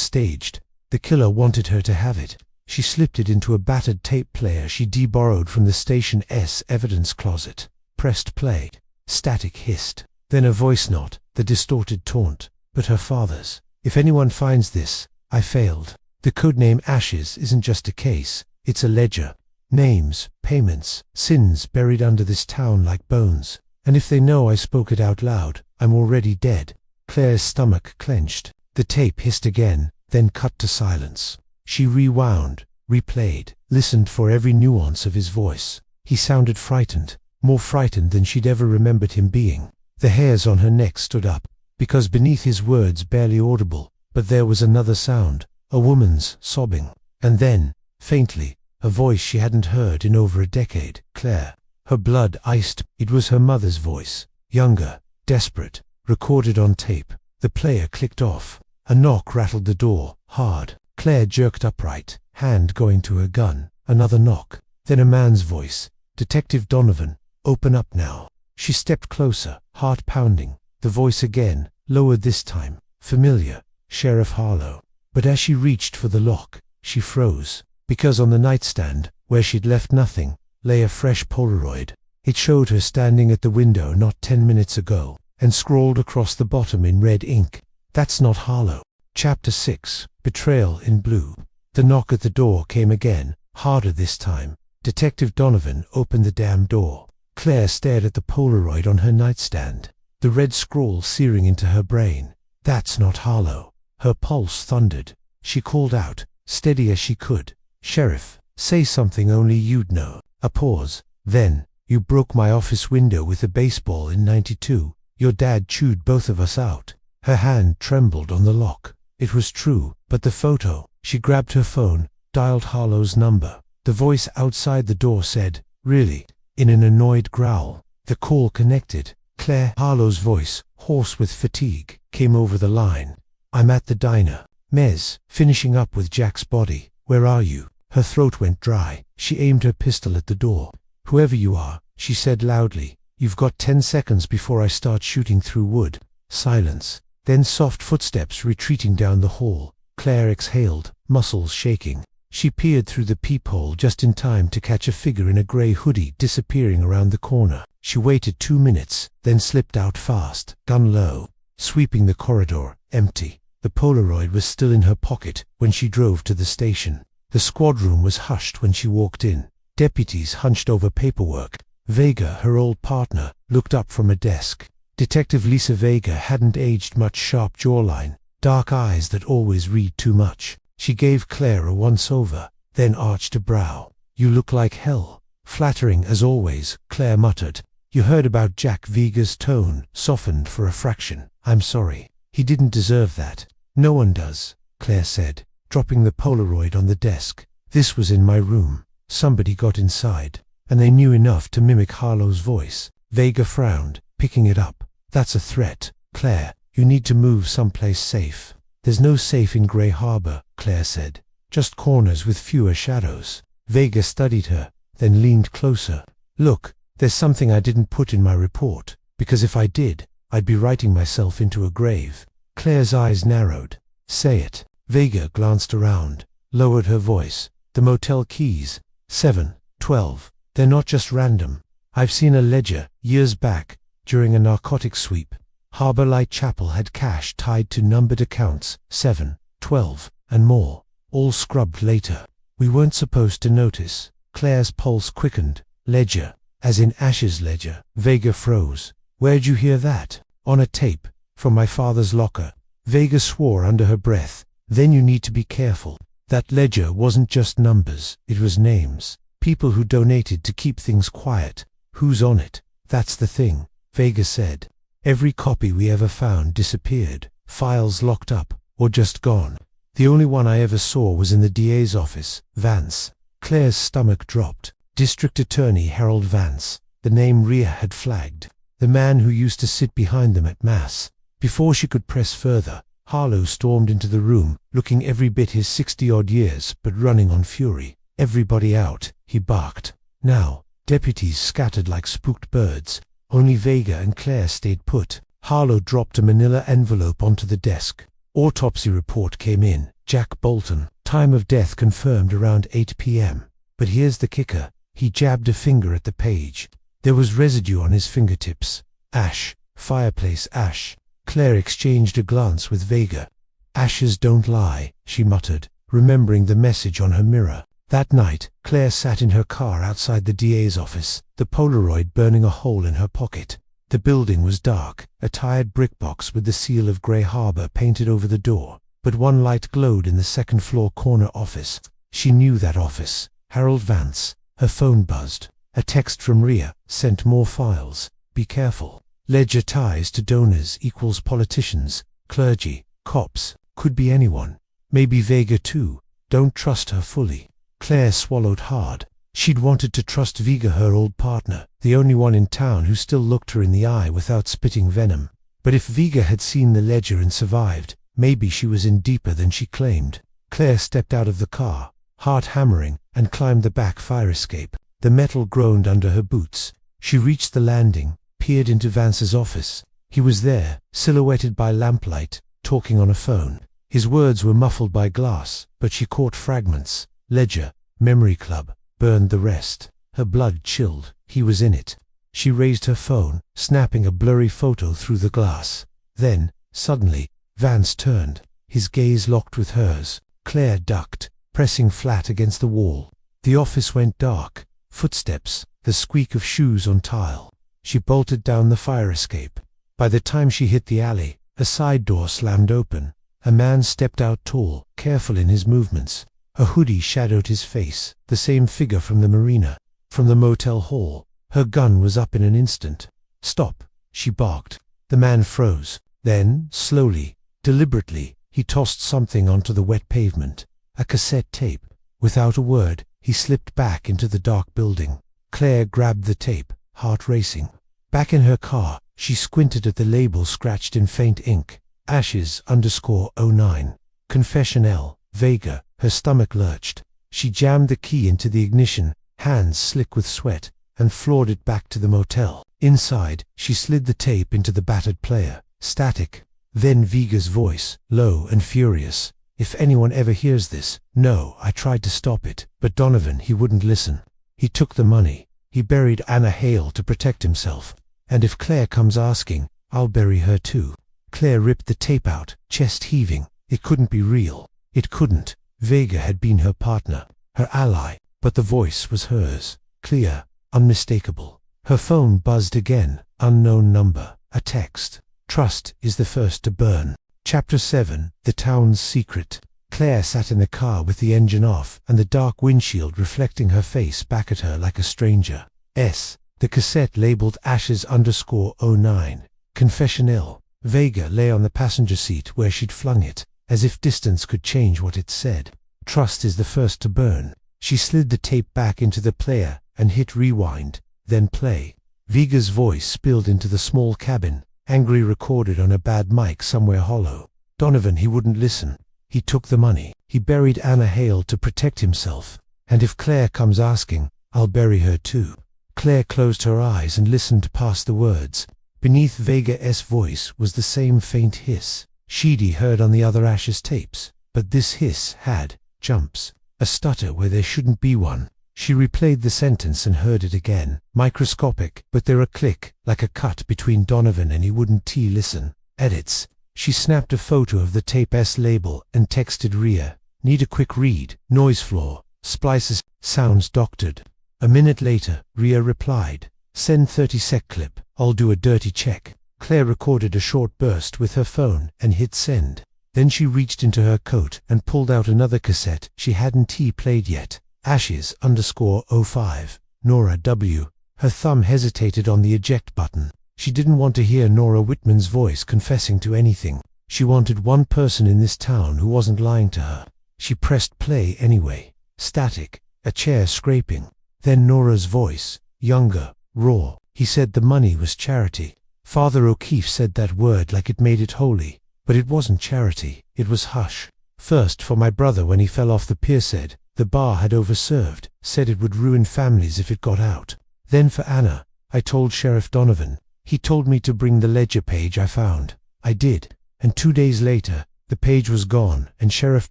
staged. The killer wanted her to have it. She slipped it into a battered tape player she de-borrowed from the station's evidence closet. Pressed play. Static hissed. Then a voice, not the distorted taunt, but her father's. "If anyone finds this, I failed. The codename Ashes isn't just a case, it's a ledger. Names, payments, sins buried under this town like bones. And if they know I spoke it out loud, I'm already dead." Claire's stomach clenched. The tape hissed again, then cut to silence. She rewound, replayed, listened for every nuance of his voice. He sounded frightened, more frightened than she'd ever remembered him being. The hairs on her neck stood up, because beneath his words, barely audible, but there was another sound, a woman's sobbing. And then, faintly, a voice she hadn't heard in over a decade. Claire. Her blood iced. It was her mother's voice, younger, desperate, recorded on tape. The player clicked off. A knock rattled the door, hard. Claire jerked upright, hand going to her gun. Another knock. Then a man's voice. "Detective Donovan, open up now." She stepped closer, heart pounding. The voice again, lower this time. Familiar. Sheriff Harlow. But as she reached for the lock, she froze. Because on the nightstand, where she'd left nothing, lay a fresh Polaroid. It showed her standing at the window not 10 minutes ago, and scrawled across the bottom in red ink, "That's not Harlow." Chapter 6. Betrayal in Blue. The knock at the door came again, harder this time. Detective Donovan opened the damn door. Claire stared at the Polaroid on her nightstand, the red scrawl searing into her brain. "That's not Harlow." Her pulse thundered. She called out, steady as she could, "Sheriff, say something only you'd know." A pause. Then, "You broke my office window with a baseball in '92. Your dad chewed both of us out." Her hand trembled on the lock. It was true, but the photo. She grabbed her phone, dialed Harlow's number. The voice outside the door said, "Really?" in an annoyed growl. The call connected. Claire Harlow's voice, hoarse with fatigue, came over the line. "I'm at the diner. Mez, finishing up with Jack's body. Where are you?" Her throat went dry. She aimed her pistol at the door. "Whoever you are," she said loudly, "you've got 10 seconds before I start shooting through wood." Silence. Then soft footsteps retreating down the hall. Claire exhaled, muscles shaking. She peered through the peephole just in time to catch a figure in a grey hoodie disappearing around the corner. She waited 2 minutes, then slipped out fast, gun low, sweeping the corridor, empty. The Polaroid was still in her pocket when she drove to the station. The squad room was hushed when she walked in. Deputies hunched over paperwork. Vega, her old partner, looked up from a desk. Detective Lisa Vega hadn't aged much, sharp jawline, dark eyes that always read too much. She gave Claire a once-over, then arched a brow. "You look like hell." "Flattering as always," Claire muttered. "You heard about Jack." Vega's tone softened for a fraction. "I'm sorry. He didn't deserve that." "No one does," Claire said, dropping the Polaroid on the desk. "This was in my room. Somebody got inside, and they knew enough to mimic Harlow's voice." Vega frowned, picking it up. "That's a threat. Claire, you need to move someplace safe." "There's no safe in Grey Harbor," Claire said. "Just corners with fewer shadows." Vega studied her, then leaned closer. "Look, there's something I didn't put in my report, because if I did, I'd be writing myself into a grave." Claire's eyes narrowed. "Say it." Vega glanced around, lowered her voice. "The motel keys. 7/12. They're not just random. I've seen a ledger, years back, during a narcotic sweep. Harbor Light Chapel had cash tied to numbered accounts, 7, 12, and more, all scrubbed later. We weren't supposed to notice." Claire's pulse quickened. "Ledger, as in Ash's ledger." Vega froze. "Where'd you hear that?" "On a tape, from my father's locker." Vega swore under her breath. "Then you need to be careful. That ledger wasn't just numbers, it was names. People who donated to keep things quiet. Who's on it? That's the thing," Vega said. "Every copy we ever found disappeared, files locked up, or just gone. The only one I ever saw was in the DA's office, Vance." Claire's stomach dropped. District Attorney Harold Vance. The name Rhea had flagged. The man who used to sit behind them at Mass. Before she could press further, Harlow stormed into the room, looking every bit his 60-odd years, but running on fury. "Everybody out," he barked. Now, deputies scattered like spooked birds. Only Vega and Claire stayed put. Harlow dropped a manila envelope onto the desk. Autopsy report came in. Jack Bolton. Time of death confirmed around 8 p.m. But here's the kicker. He jabbed a finger at the page. There was residue on his fingertips. Ash. Fireplace ash. Claire exchanged a glance with Vega. "Ashes don't lie," she muttered, remembering the message on her mirror. That night, Claire sat in her car outside the DA's office, the Polaroid burning a hole in her pocket. The building was dark, a tired brick box with the seal of Grey Harbor painted over the door, but one light glowed in the second-floor corner office. She knew that office. Harold Vance. Her phone buzzed. A text from Rhea, "Sent more files. Be careful. Ledger ties to donors equals politicians, clergy, cops, could be anyone. Maybe Vega too. Don't trust her fully." Claire swallowed hard. She'd wanted to trust Vega, her old partner, the only one in town who still looked her in the eye without spitting venom. But if Vega had seen the ledger and survived, maybe she was in deeper than she claimed. Claire stepped out of the car, heart hammering, and climbed the back fire escape. The metal groaned under her boots. She reached the landing, peered into Vance's office. He was there, silhouetted by lamplight, talking on a phone. His words were muffled by glass, but she caught fragments. Ledger, memory club, burned the rest. Her blood chilled. He was in it. She raised her phone, snapping a blurry photo through the glass. Then, suddenly, Vance turned. His gaze locked with hers. Claire ducked, pressing flat against the wall. The office went dark. Footsteps, the squeak of shoes on tile. She bolted down the fire escape. By the time she hit the alley, a side door slammed open. A man stepped out tall, careful in his movements. A hoodie shadowed his face, the same figure from the marina. From the motel hall, her gun was up in an instant. "Stop," she barked. The man froze. Then, slowly, deliberately, he tossed something onto the wet pavement. A cassette tape. Without a word, he slipped back into the dark building. Claire grabbed the tape, heart racing. Back in her car, she squinted at the label scratched in faint ink. Ashes_09. Confession L. Vega. Her stomach lurched. She jammed the key into the ignition, hands slick with sweat, and floored it back to the motel. Inside, she slid the tape into the battered player. Static. Then Vega's voice, low and furious. "If anyone ever hears this, no, I tried to stop it, but Donovan, he wouldn't listen. He took the money. He buried Anna Hale to protect himself. And if Claire comes asking, I'll bury her too." Claire ripped the tape out, chest heaving. It couldn't be real. It couldn't. Vega had been her partner, her ally, but the voice was hers. Clear, unmistakable. Her phone buzzed again. Unknown number. A text. "Trust is the first to burn." Chapter 7. The Town's Secret. Claire sat in the car with the engine off and the dark windshield reflecting her face back at her like a stranger. The cassette labeled Ashes_09. Confession L. Vega lay on the passenger seat where she'd flung it, as if distance could change what it said. "Trust is the first to burn." She slid the tape back into the player and hit rewind, then play. Vega's voice spilled into the small cabin, angry, recorded on a bad mic somewhere hollow. "Donovan, he wouldn't listen. He took the money. He buried Anna Hale to protect himself. And if Claire comes asking, I'll bury her too." Claire closed her eyes and listened past the words. Beneath Vega's voice was the same faint hiss she'd heard on the other Ashes tapes, but this hiss had jumps, a stutter where there shouldn't be one. She replayed the sentence and heard it again, microscopic, but there a click, like a cut between Donovan and he wouldn't listen. Edits. She snapped a photo of the tape's label and texted Rhea. "Need a quick read. Noise floor. Splices. Sounds doctored." A minute later, Rhea replied, "Send 30-sec clip. I'll do a dirty check." Claire recorded a short burst with her phone and hit send. Then she reached into her coat and pulled out another cassette she hadn't played yet. Ashes_05. Nora W. Her thumb hesitated on the eject button. She didn't want to hear Nora Whitman's voice confessing to anything. She wanted one person in this town who wasn't lying to her. She pressed play anyway. Static. A chair scraping. Then Nora's voice, younger, raw. "He said the money was charity." Father O'Keefe said that word like it made it holy. But it wasn't charity. It was hush. "First for my brother when he fell off the pier, said the bar had overserved, said it would ruin families if it got out. Then for Anna, I told Sheriff Donovan. He told me to bring the ledger page I found. I did. And 2 days later, the page was gone and Sheriff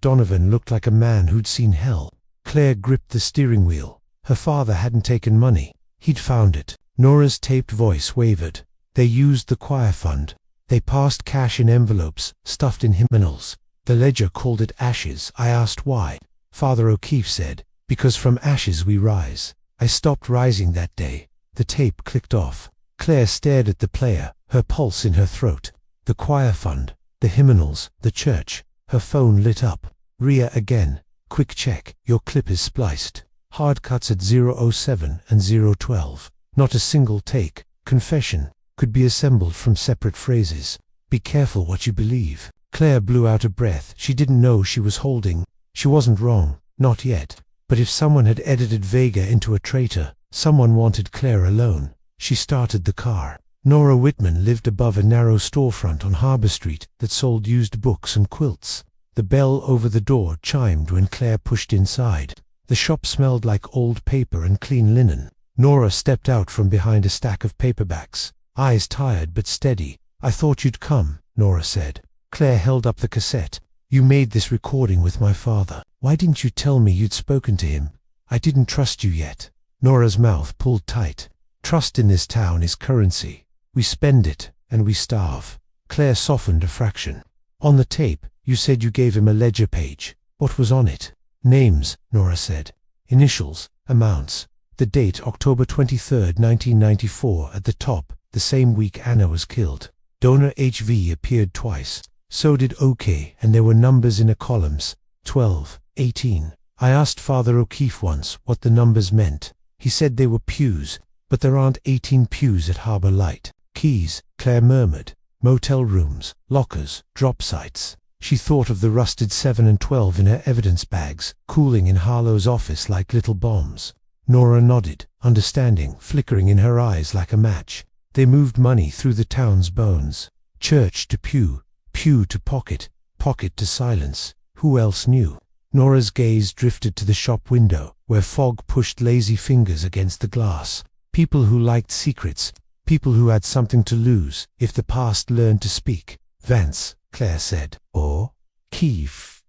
Donovan looked like a man who'd seen hell." Claire gripped the steering wheel. Her father hadn't taken money. He'd found it. Nora's taped voice wavered. "They used the choir fund. They passed cash in envelopes, stuffed in hymnals. The ledger called it ashes. I asked why. Father O'Keefe said, because from ashes we rise. I stopped rising that day." The tape clicked off. Claire stared at the player, her pulse in her throat. The choir fund, the hymnals, the church. Her phone lit up. Rhea again. "Quick check. Your clip is spliced. Hard cuts at 007 and 012. Not a single take. Confession. Could be assembled from separate phrases. Be careful what you believe." Claire blew out a breath she didn't know she was holding. She wasn't wrong, not yet. But if someone had edited Vega into a traitor, someone wanted Claire alone. She started the car. Nora Whitman lived above a narrow storefront on Harbour Street that sold used books and quilts. The bell over the door chimed when Claire pushed inside. The shop smelled like old paper and clean linen. Nora stepped out from behind a stack of paperbacks, eyes tired but steady. "I thought you'd come," Nora said. Claire held up the cassette. "You made this recording with my father. Why didn't you tell me you'd spoken to him? I didn't trust you yet." Nora's mouth pulled tight. "Trust in this town is currency. We spend it, and we starve." Claire softened a fraction. "On the tape, you said you gave him a ledger page. What was on it?" "Names," Nora said. "Initials, amounts. The date, October 23rd, 1994, at the top, the same week Anna was killed. Donor HV appeared twice. So did OK, and there were numbers in the columns, 12, 18. I asked Father O'Keefe once what the numbers meant. He said they were pews, but there aren't 18 pews at Harbour Light." "Keys," Claire murmured. "Motel rooms, lockers, drop sites." She thought of the rusted 7 and 12 in her evidence bags, cooling in Harlow's office like little bombs. Nora nodded, understanding, flickering in her eyes like a match. They moved money through the town's bones. Church to pew, pew to pocket, pocket to silence. Who else knew? Nora's gaze drifted to the shop window, where fog pushed lazy fingers against the glass. People who liked secrets, people who had something to lose, if the past learned to speak. "Vance," Claire said. "Or Keefe."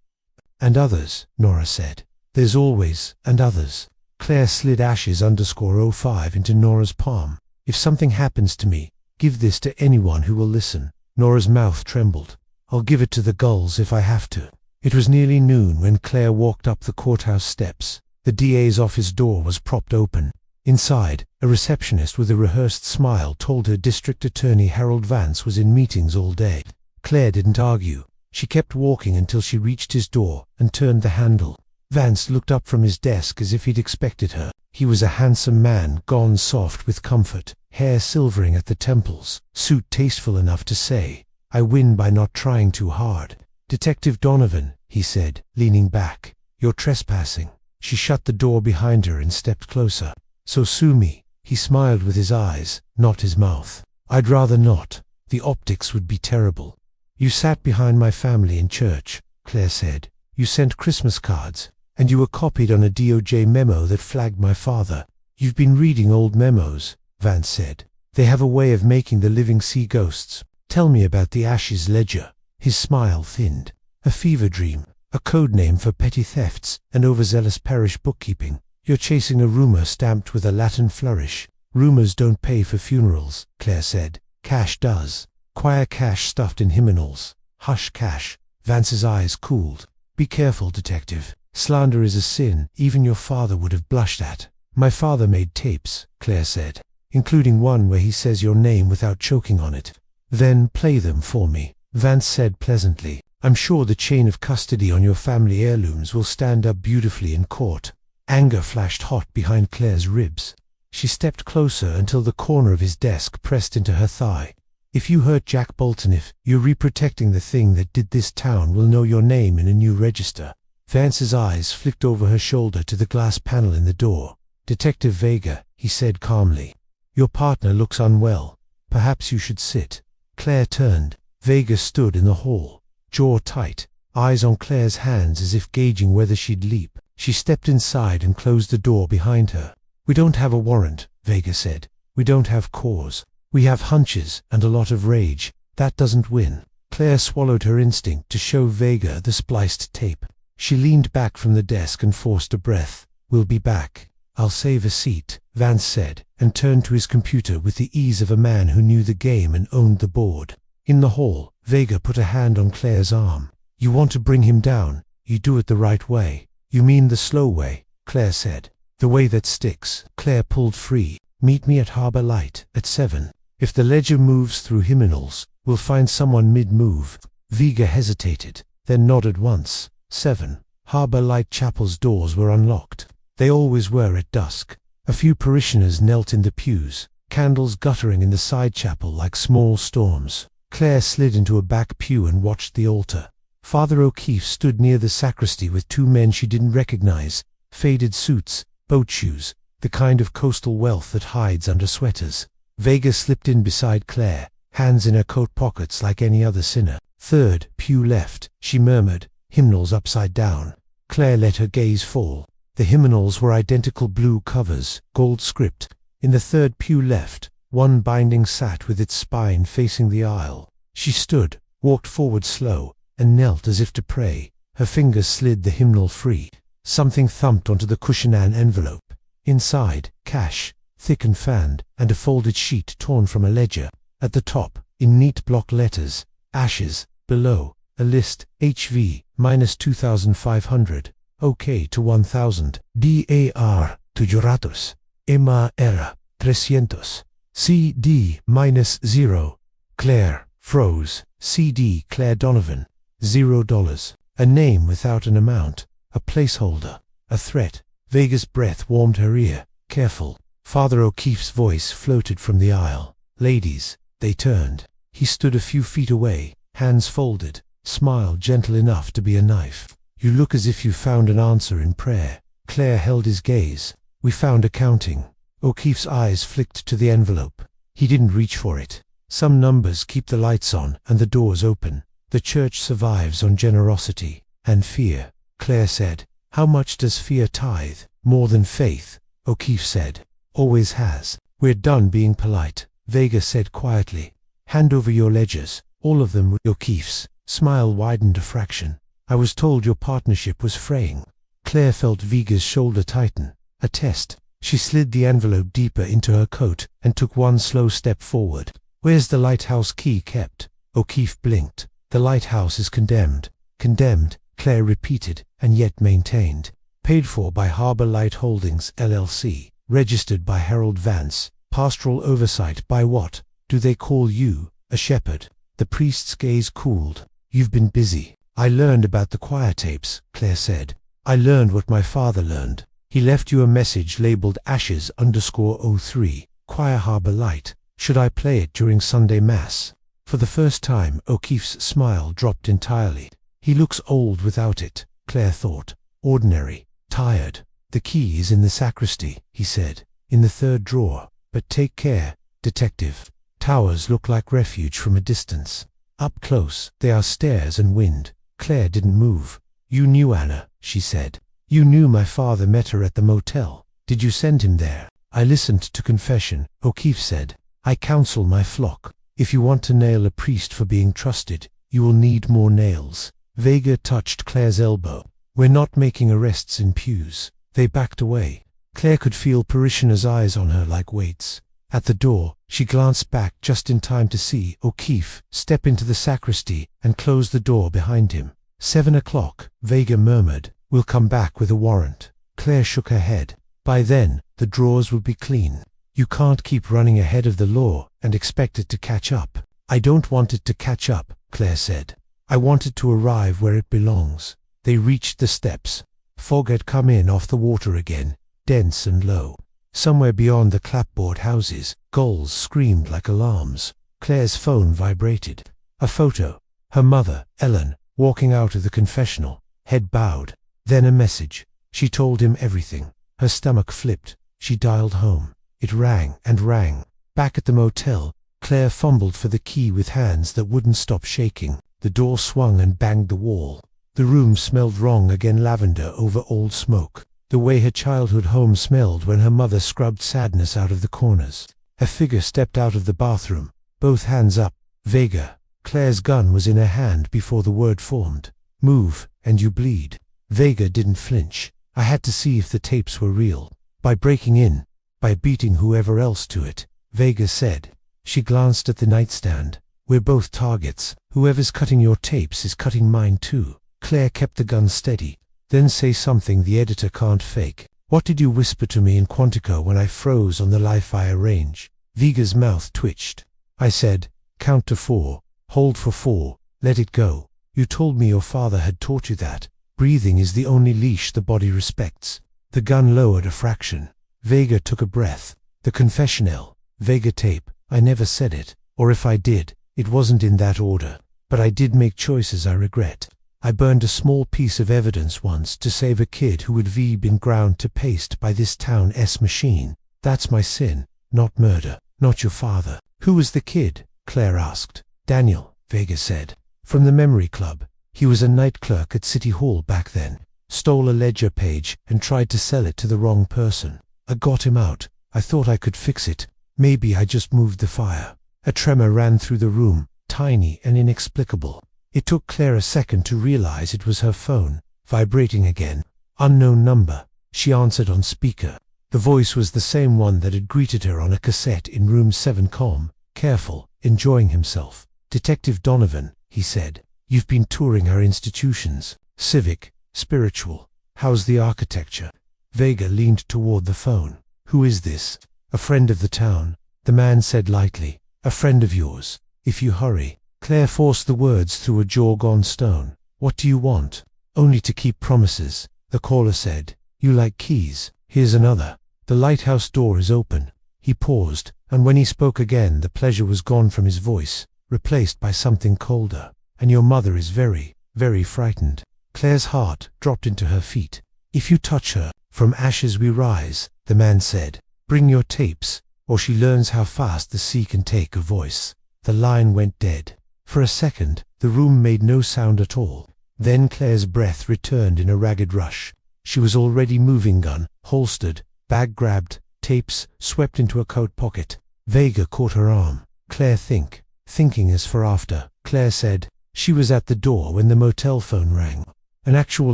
"And others," Nora said. "There's always, and others." Claire slid ashes_05 into Nora's palm. "If something happens to me, give this to anyone who will listen." Nora's mouth trembled. "I'll give it to the gulls if I have to." It was nearly noon when Claire walked up the courthouse steps. The DA's office door was propped open. Inside, a receptionist with a rehearsed smile told her District Attorney Harold Vance was in meetings all day. Claire didn't argue. She kept walking until she reached his door and turned the handle. Vance looked up from his desk as if he'd expected her. He was a handsome man, gone soft with comfort, hair silvering at the temples, suit tasteful enough to say, "I win by not trying too hard." "Detective Donovan," he said, leaning back. "You're trespassing." She shut the door behind her and stepped closer. "So sue me." He smiled with his eyes, not his mouth. "I'd rather not. The optics would be terrible." "You sat behind my family in church," Claire said. "You sent Christmas cards, and you were copied on a DOJ memo that flagged my father." "You've been reading old memos," Vance said. "They have a way of making the living see ghosts. Tell me about the Ashes ledger." His smile thinned. "A fever dream, a code name for petty thefts and overzealous parish bookkeeping. You're chasing a rumor stamped with a Latin flourish." "Rumors don't pay for funerals," Claire said. "Cash does. Choir cash stuffed in hymnals. Hush cash." Vance's eyes cooled. "Be careful, detective. Slander is a sin even your father would have blushed at." "My father made tapes," Claire said, "including one where he says your name without choking on it." "Then play them for me," Vance said pleasantly. "I'm sure the chain of custody on your family heirlooms will stand up beautifully in court." Anger flashed hot behind Claire's ribs. She stepped closer until the corner of his desk pressed into her thigh. "If you hurt Jack Bolton, if you're reprotecting the thing that did this town will know your name in a new register." Vance's eyes flicked over her shoulder to the glass panel in the door. "Detective Vega," he said calmly. "Your partner looks unwell. Perhaps you should sit." Claire turned. Vega stood in the hall, jaw tight, eyes on Claire's hands as if gauging whether she'd leap. She stepped inside and closed the door behind her. "We don't have a warrant," Vega said. "We don't have cause. We have hunches and a lot of rage. That doesn't win." Claire swallowed her instinct to show Vega the spliced tape. She leaned back from the desk and forced a breath. "We'll be back." "I'll save a seat," Vance said, and turned to his computer with the ease of a man who knew the game and owned the board. In the hall, Vega put a hand on Claire's arm. "You want to bring him down? You do it the right way." "You mean the slow way," Claire said. "The way that sticks." Claire pulled free. "Meet me at Harbour Light at 7. If the ledger moves through hymnals, we'll find someone mid-move." Vega hesitated, then nodded once. 7. Harbour Light Chapel's doors were unlocked. They always were at dusk. A few parishioners knelt in the pews, candles guttering in the side chapel like small storms. Claire slid into a back pew and watched the altar. Father O'Keefe stood near the sacristy with two men she didn't recognize, faded suits, boat shoes, the kind of coastal wealth that hides under sweaters. Vega slipped in beside Claire, hands in her coat pockets like any other sinner. Third, pew left, she murmured, hymnals upside down. Claire let her gaze fall. The hymnals were identical blue covers, gold script. In the third pew left, one binding sat with its spine facing the aisle. She stood, walked forward slow, and knelt as if to pray. Her fingers slid the hymnal free. Something thumped onto the cushionan envelope. Inside, cash, thick and fanned, and a folded sheet torn from a ledger. At the top, in neat block letters, ashes. Below, a list, HV, -2,500, OK to 1,000, DAR, $200, EMA era, 300, CD, -0. Claire, froze, CD, Claire Donovan, $0. A name without an amount, a placeholder, a threat. Vega's breath warmed her ear. Careful. Father O'Keefe's voice floated from the aisle. Ladies. They turned. He stood a few feet away, hands folded, smile gentle enough to be a knife. You look as if you found an answer in prayer. Claire held his gaze. We found accounting. O'Keefe's eyes flicked to the envelope. He didn't reach for it. Some numbers keep the lights on and the doors open. The church survives on generosity and fear. Claire said, how much does fear tithe? More than faith, O'Keefe said. Always has. We're done being polite, Vega said quietly. Hand over your ledgers, all of them. O'Keefe's smile widened a fraction. I was told your partnership was fraying. Claire felt Vega's shoulder tighten. A test. She slid the envelope deeper into her coat and took one slow step forward. Where's the lighthouse key kept? O'Keefe blinked. The lighthouse is condemned. Condemned, Claire repeated, and yet maintained. Paid for by Harbor Light Holdings, LLC. Registered by Harold Vance. Pastoral oversight by what? Do they call you? A shepherd. The priest's gaze cooled. You've been busy. I learned about the choir tapes, Claire said. I learned what my father learned. He left you a message labeled Ashes_03, Choir Harbor Light. Should I play it during Sunday Mass? For the first time, O'Keefe's smile dropped entirely. He looks old without it, Claire thought. Ordinary. Tired. The key is in the sacristy, he said. In the third drawer. But take care, detective. Towers look like refuge from a distance. Up close, they are stairs and wind. Claire didn't move. You knew Anna, she said. You knew my father met her at the motel. Did you send him there? I listened to confession, O'Keefe said. I counsel my flock. If you want to nail a priest for being trusted, you will need more nails. Vega touched Claire's elbow. We're not making arrests in pews. They backed away. Claire could feel parishioners' eyes on her like weights. At the door, she glanced back just in time to see O'Keefe step into the sacristy and close the door behind him. 7 o'clock, Vega murmured. We'll come back with a warrant. Claire shook her head. By then, the drawers will be clean. You can't keep running ahead of the law and expect it to catch up. I don't want it to catch up, Claire said. I want it to arrive where it belongs. They reached the steps. Fog had come in off the water again, dense and low. Somewhere beyond the clapboard houses, gulls screamed like alarms. Claire's phone vibrated. A photo. Her mother, Ellen, walking out of the confessional, head bowed. Then a message. She told him everything. Her stomach flipped. She dialed home. It rang and rang. Back at the motel, Claire fumbled for the key with hands that wouldn't stop shaking. The door swung and banged the wall. The room smelled wrong again, lavender over old smoke. The way her childhood home smelled when her mother scrubbed sadness out of the corners. A figure stepped out of the bathroom, both hands up. Vega. Claire's gun was in her hand before the word formed. Move, and you bleed. Vega didn't flinch. I had to see if the tapes were real. By breaking in, by beating whoever else to it, Vega said. She glanced at the nightstand. We're both targets. Whoever's cutting your tapes is cutting mine too. Claire kept the gun steady. Then say something the editor can't fake. What did you whisper to me in Quantico when I froze on the life I arrange? Vega's mouth twitched. I said, count to 4, hold for 4, let it go. You told me your father had taught you that. Breathing is the only leash the body respects. The gun lowered a fraction. Vega took a breath. The confessional. Vega tape. I never said it. Or if I did, it wasn't in that order. But I did make choices I regret. I burned a small piece of evidence once to save a kid who had been ground to paste by this town's machine. That's my sin, not murder. Not your father. Who was the kid? Claire asked. Daniel, Vega said. From the Memory Club. He was a night clerk at City Hall back then. Stole a ledger page and tried to sell it to the wrong person. I got him out. I thought I could fix it. Maybe I just moved the fire. A tremor ran through the room, tiny and inexplicable. It took Claire a second to realize it was her phone, vibrating again. Unknown number. She answered on speaker. The voice was the same one that had greeted her on a cassette in room 7, calm, careful, enjoying himself. Detective Donovan, he said. You've been touring our institutions. Civic, spiritual. How's the architecture? Vega leaned toward the phone. Who is this? A friend of the town. The man said lightly. A friend of yours. If you hurry. Claire forced the words through a jaw gone stone. What do you want? Only to keep promises. The caller said. You like keys. Here's another. The lighthouse door is open. He paused, and when he spoke again the pleasure was gone from his voice, replaced by something colder. And your mother is very, very frightened. Claire's heart dropped into her feet. If you touch her, from ashes we rise, the man said. Bring your tapes, or she learns how fast the sea can take a voice. The line went dead. For a second, the room made no sound at all. Then Claire's breath returned in a ragged rush. She was already moving, gun holstered, bag grabbed, tapes swept into a coat pocket. Vega caught her arm. Claire, thinking is for after, Claire said. She was at the door when the motel phone rang. An actual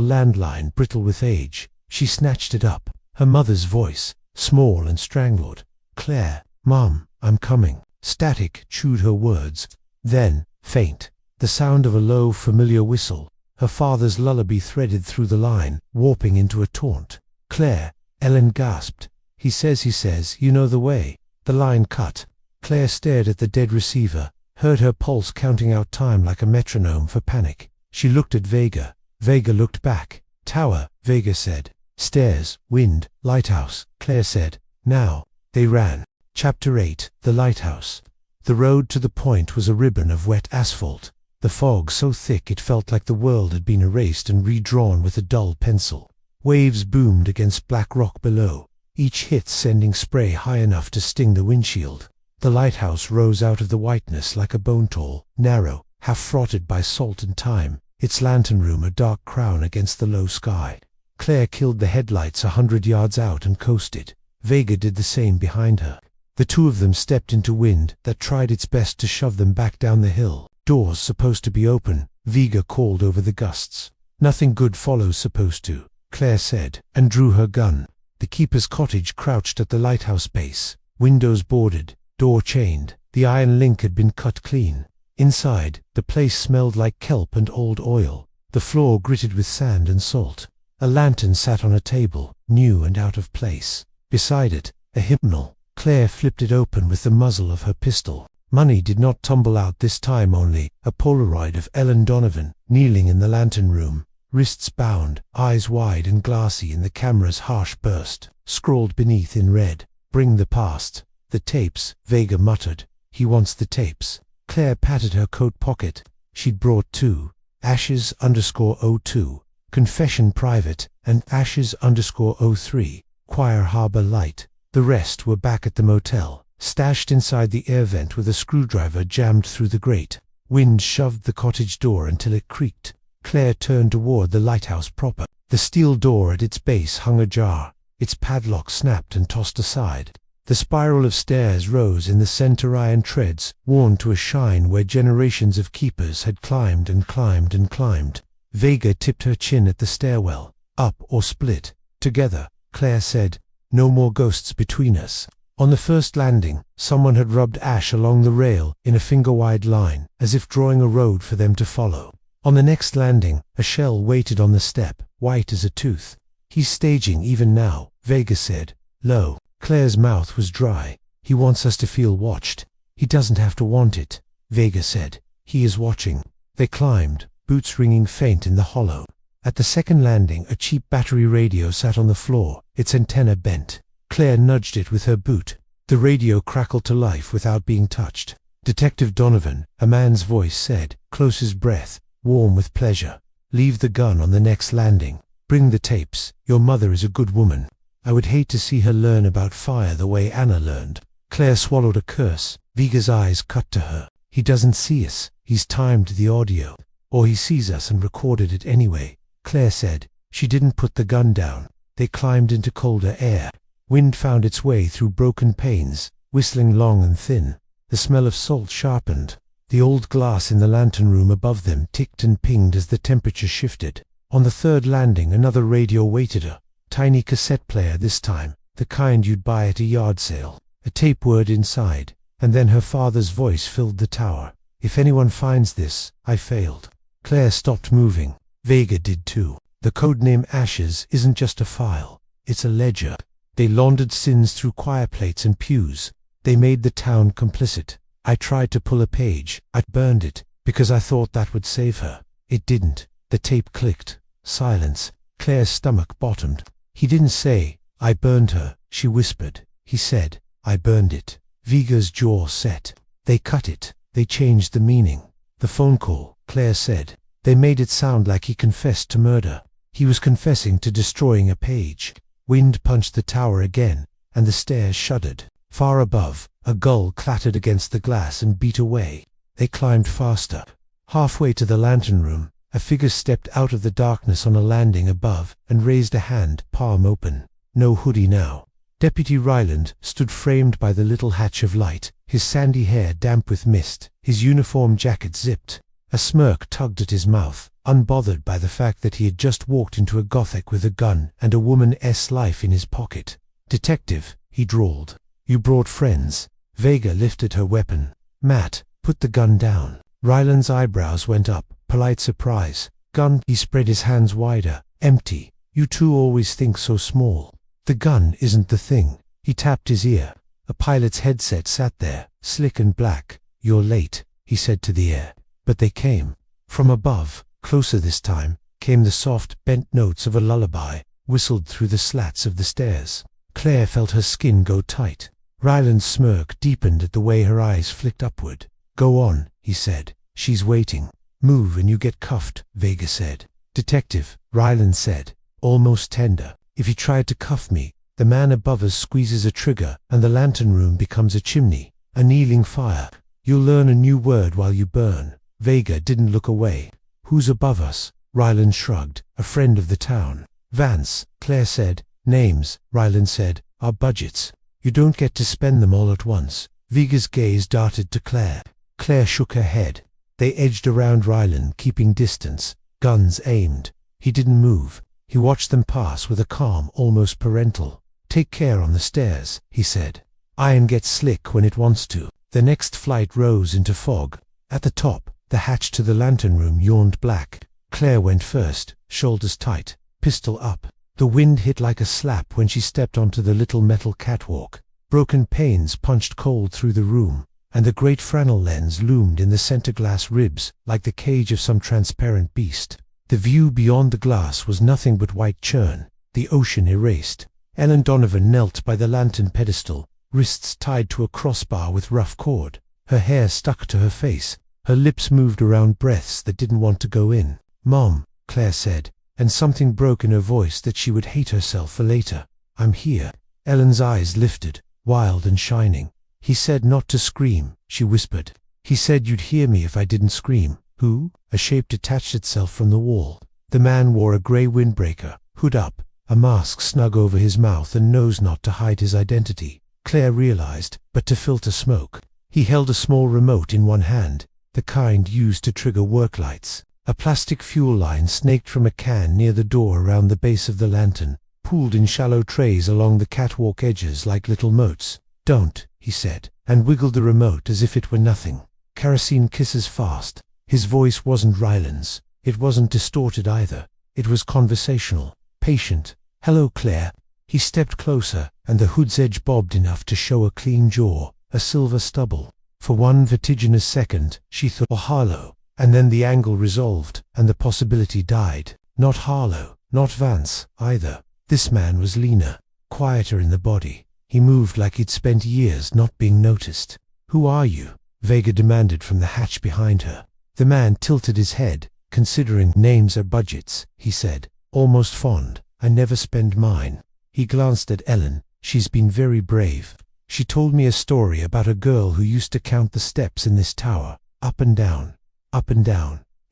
landline, brittle with age. She snatched it up. Her mother's voice, small and strangled. Claire, Mom, I'm coming. Static chewed her words. Then, faint, the sound of a low, familiar whistle. Her father's lullaby threaded through the line, warping into a taunt. Claire, Ellen gasped. He says, you know the way. The line cut. Claire stared at the dead receiver, heard her pulse counting out time like a metronome for panic. She looked at Vega. Vega looked back. Tower, Vega said. Stairs, wind, lighthouse, Claire said. Now. They ran. Chapter 8, The Lighthouse. The road to the point was a ribbon of wet asphalt. The fog so thick it felt like the world had been erased and redrawn with a dull pencil. Waves boomed against black rock below, each hit sending spray high enough to sting the windshield. The lighthouse rose out of the whiteness like a bone tall, narrow, half frotted by salt and time, its lantern room a dark crown against the low sky. Claire killed the headlights 100 yards out and coasted. Vega did the same behind her. The two of them stepped into wind that tried its best to shove them back down the hill. Doors supposed to be open, Vega called over the gusts. Nothing good follows supposed to, Claire said, and drew her gun. The keeper's cottage crouched at the lighthouse base, windows boarded, door chained. The iron link had been cut clean. Inside, the place smelled like kelp and old oil, the floor gritted with sand and salt. A lantern sat on a table, new and out of place. Beside it, a hymnal. Claire flipped it open with the muzzle of her pistol. Money did not tumble out this time, only a Polaroid of Ellen Donovan, kneeling in the lantern room, wrists bound, eyes wide and glassy in the camera's harsh burst, scrawled beneath in red, "Bring the past." The tapes, Vega muttered. He wants the tapes. Claire patted her coat pocket. She'd brought two, Ashes_02, Confession Private, and Ashes_03, Choir Harbor Light. The rest were back at the motel, stashed inside the air vent with a screwdriver jammed through the grate. Wind shoved the cottage door until it creaked. Claire turned toward the lighthouse proper. The steel door at its base hung ajar. Its padlock snapped and tossed aside. The spiral of stairs rose in the center iron treads, worn to a shine where generations of keepers had climbed and climbed and climbed. Vega tipped her chin at the stairwell. Up or split. Together, Claire said. No more ghosts between us. On the first landing, someone had rubbed ash along the rail in a finger-wide line, as if drawing a road for them to follow. On the next landing, a shell waited on the step, white as a tooth. He's staging even now, Vega said, low. Claire's mouth was dry. He wants us to feel watched. He doesn't have to want it, Vega said. He is watching. They climbed, boots ringing faint in the hollow. At the second landing, a cheap battery radio sat on the floor, its antenna bent. Claire nudged it with her boot. The radio crackled to life without being touched. Detective Donovan, a man's voice said, close his breath, warm with pleasure. Leave the gun on the next landing. Bring the tapes. Your mother is a good woman. I would hate to see her learn about fire the way Anna learned. Claire swallowed a curse. Vega's eyes cut to her. He doesn't see us. He's timed the audio. Or he sees us and recorded it anyway, Claire said. She didn't put the gun down. They climbed into colder air. Wind found its way through broken panes, whistling long and thin. The smell of salt sharpened. The old glass in the lantern room above them ticked and pinged as the temperature shifted. On the third landing, another radio waited her. Tiny cassette player this time, the kind you'd buy at a yard sale. A tape word inside, and then her father's voice filled the tower. If anyone finds this, I failed. Claire stopped moving. Vega did too. The codename Ashes isn't just a file, it's a ledger. They laundered sins through choir plates and pews. They made the town complicit. I tried to pull a page. I burned it, because I thought that would save her. It didn't. The tape clicked. Silence. Claire's stomach bottomed. He didn't say, I burned her, she whispered. He said, I burned it. Vega's jaw set. They cut it. They changed the meaning. The phone call, Claire said. They made it sound like he confessed to murder. He was confessing to destroying a page. Wind punched the tower again, and the stairs shuddered. Far above, a gull clattered against the glass and beat away. They climbed faster. Halfway to the lantern room, a figure stepped out of the darkness on a landing above and raised a hand, palm open. No hoodie now. Deputy Ryland stood framed by the little hatch of light, his sandy hair damp with mist, his uniform jacket zipped. A smirk tugged at his mouth, unbothered by the fact that he had just walked into a Gothic with a gun and a woman's life in his pocket. Detective, he drawled. You brought friends. Vega lifted her weapon. Matt, put the gun down. Ryland's eyebrows went up, polite surprise. Gun, he spread his hands wider. Empty. You two always think so small. The gun isn't the thing. He tapped his ear. A pilot's headset sat there, slick and black. You're late, he said to the air. But they came. From above, closer this time, came the soft, bent notes of a lullaby, whistled through the slats of the stairs. Claire felt her skin go tight. Ryland's smirk deepened at the way her eyes flicked upward. Go on, he said. She's waiting. Move and you get cuffed, Vega said. Detective, Ryland said, almost tender. If you tried to cuff me, the man above us squeezes a trigger and the lantern room becomes a chimney, a kneeling fire. You'll learn a new word while you burn. Vega didn't look away. Who's above us? Ryland shrugged. A friend of the town. Vance, Claire said. Names, Ryland said, are budgets. You don't get to spend them all at once. Vega's gaze darted to Claire. Claire shook her head. They edged around Ryland, keeping distance, guns aimed. He didn't move. He watched them pass with a calm, almost parental. Take care on the stairs, he said. Iron gets slick when it wants to. The next flight rose into fog. At the top, the hatch to the lantern room yawned black. Claire went first, shoulders tight, pistol up. The wind hit like a slap when she stepped onto the little metal catwalk. Broken panes punched cold through the room, and the great Fresnel lens loomed in the center glass ribs like the cage of some transparent beast. The view beyond the glass was nothing but white churn, the ocean erased. Claire Donovan knelt by the lantern pedestal, wrists tied to a crossbar with rough cord. Her hair stuck to her face. Her lips moved around breaths that didn't want to go in. Mom, Claire said, and something broke in her voice that she would hate herself for later. I'm here. Ellen's eyes lifted, wild and shining. He said not to scream, she whispered. He said you'd hear me if I didn't scream. Who? A shape detached itself from the wall. The man wore a grey windbreaker, hood up, a mask snug over his mouth and nose knot to hide his identity. Claire realized, but to filter smoke. He held a small remote in one hand, the kind used to trigger work lights. A plastic fuel line snaked from a can near the door around the base of the lantern, pooled in shallow trays along the catwalk edges like little moats. Don't, he said, and wiggled the remote as if it were nothing. Kerosene kisses fast. His voice wasn't Ryland's. It wasn't distorted either. It was conversational, patient. Hello, Claire. He stepped closer, and the hood's edge bobbed enough to show a clean jaw, a silver stubble. For one vertiginous second, she thought Harlow. And then the angle resolved, and the possibility died. Not Harlow, not Vance, either. This man was leaner, quieter in the body. He moved like he'd spent years not being noticed. Who are you? Vega demanded from the hatch behind her. The man tilted his head. Considering names are budgets, he said, almost fond. I never spend mine. He glanced at Ellen. She's been very brave. She told me a story about a girl who used to count the steps in this tower, up and down,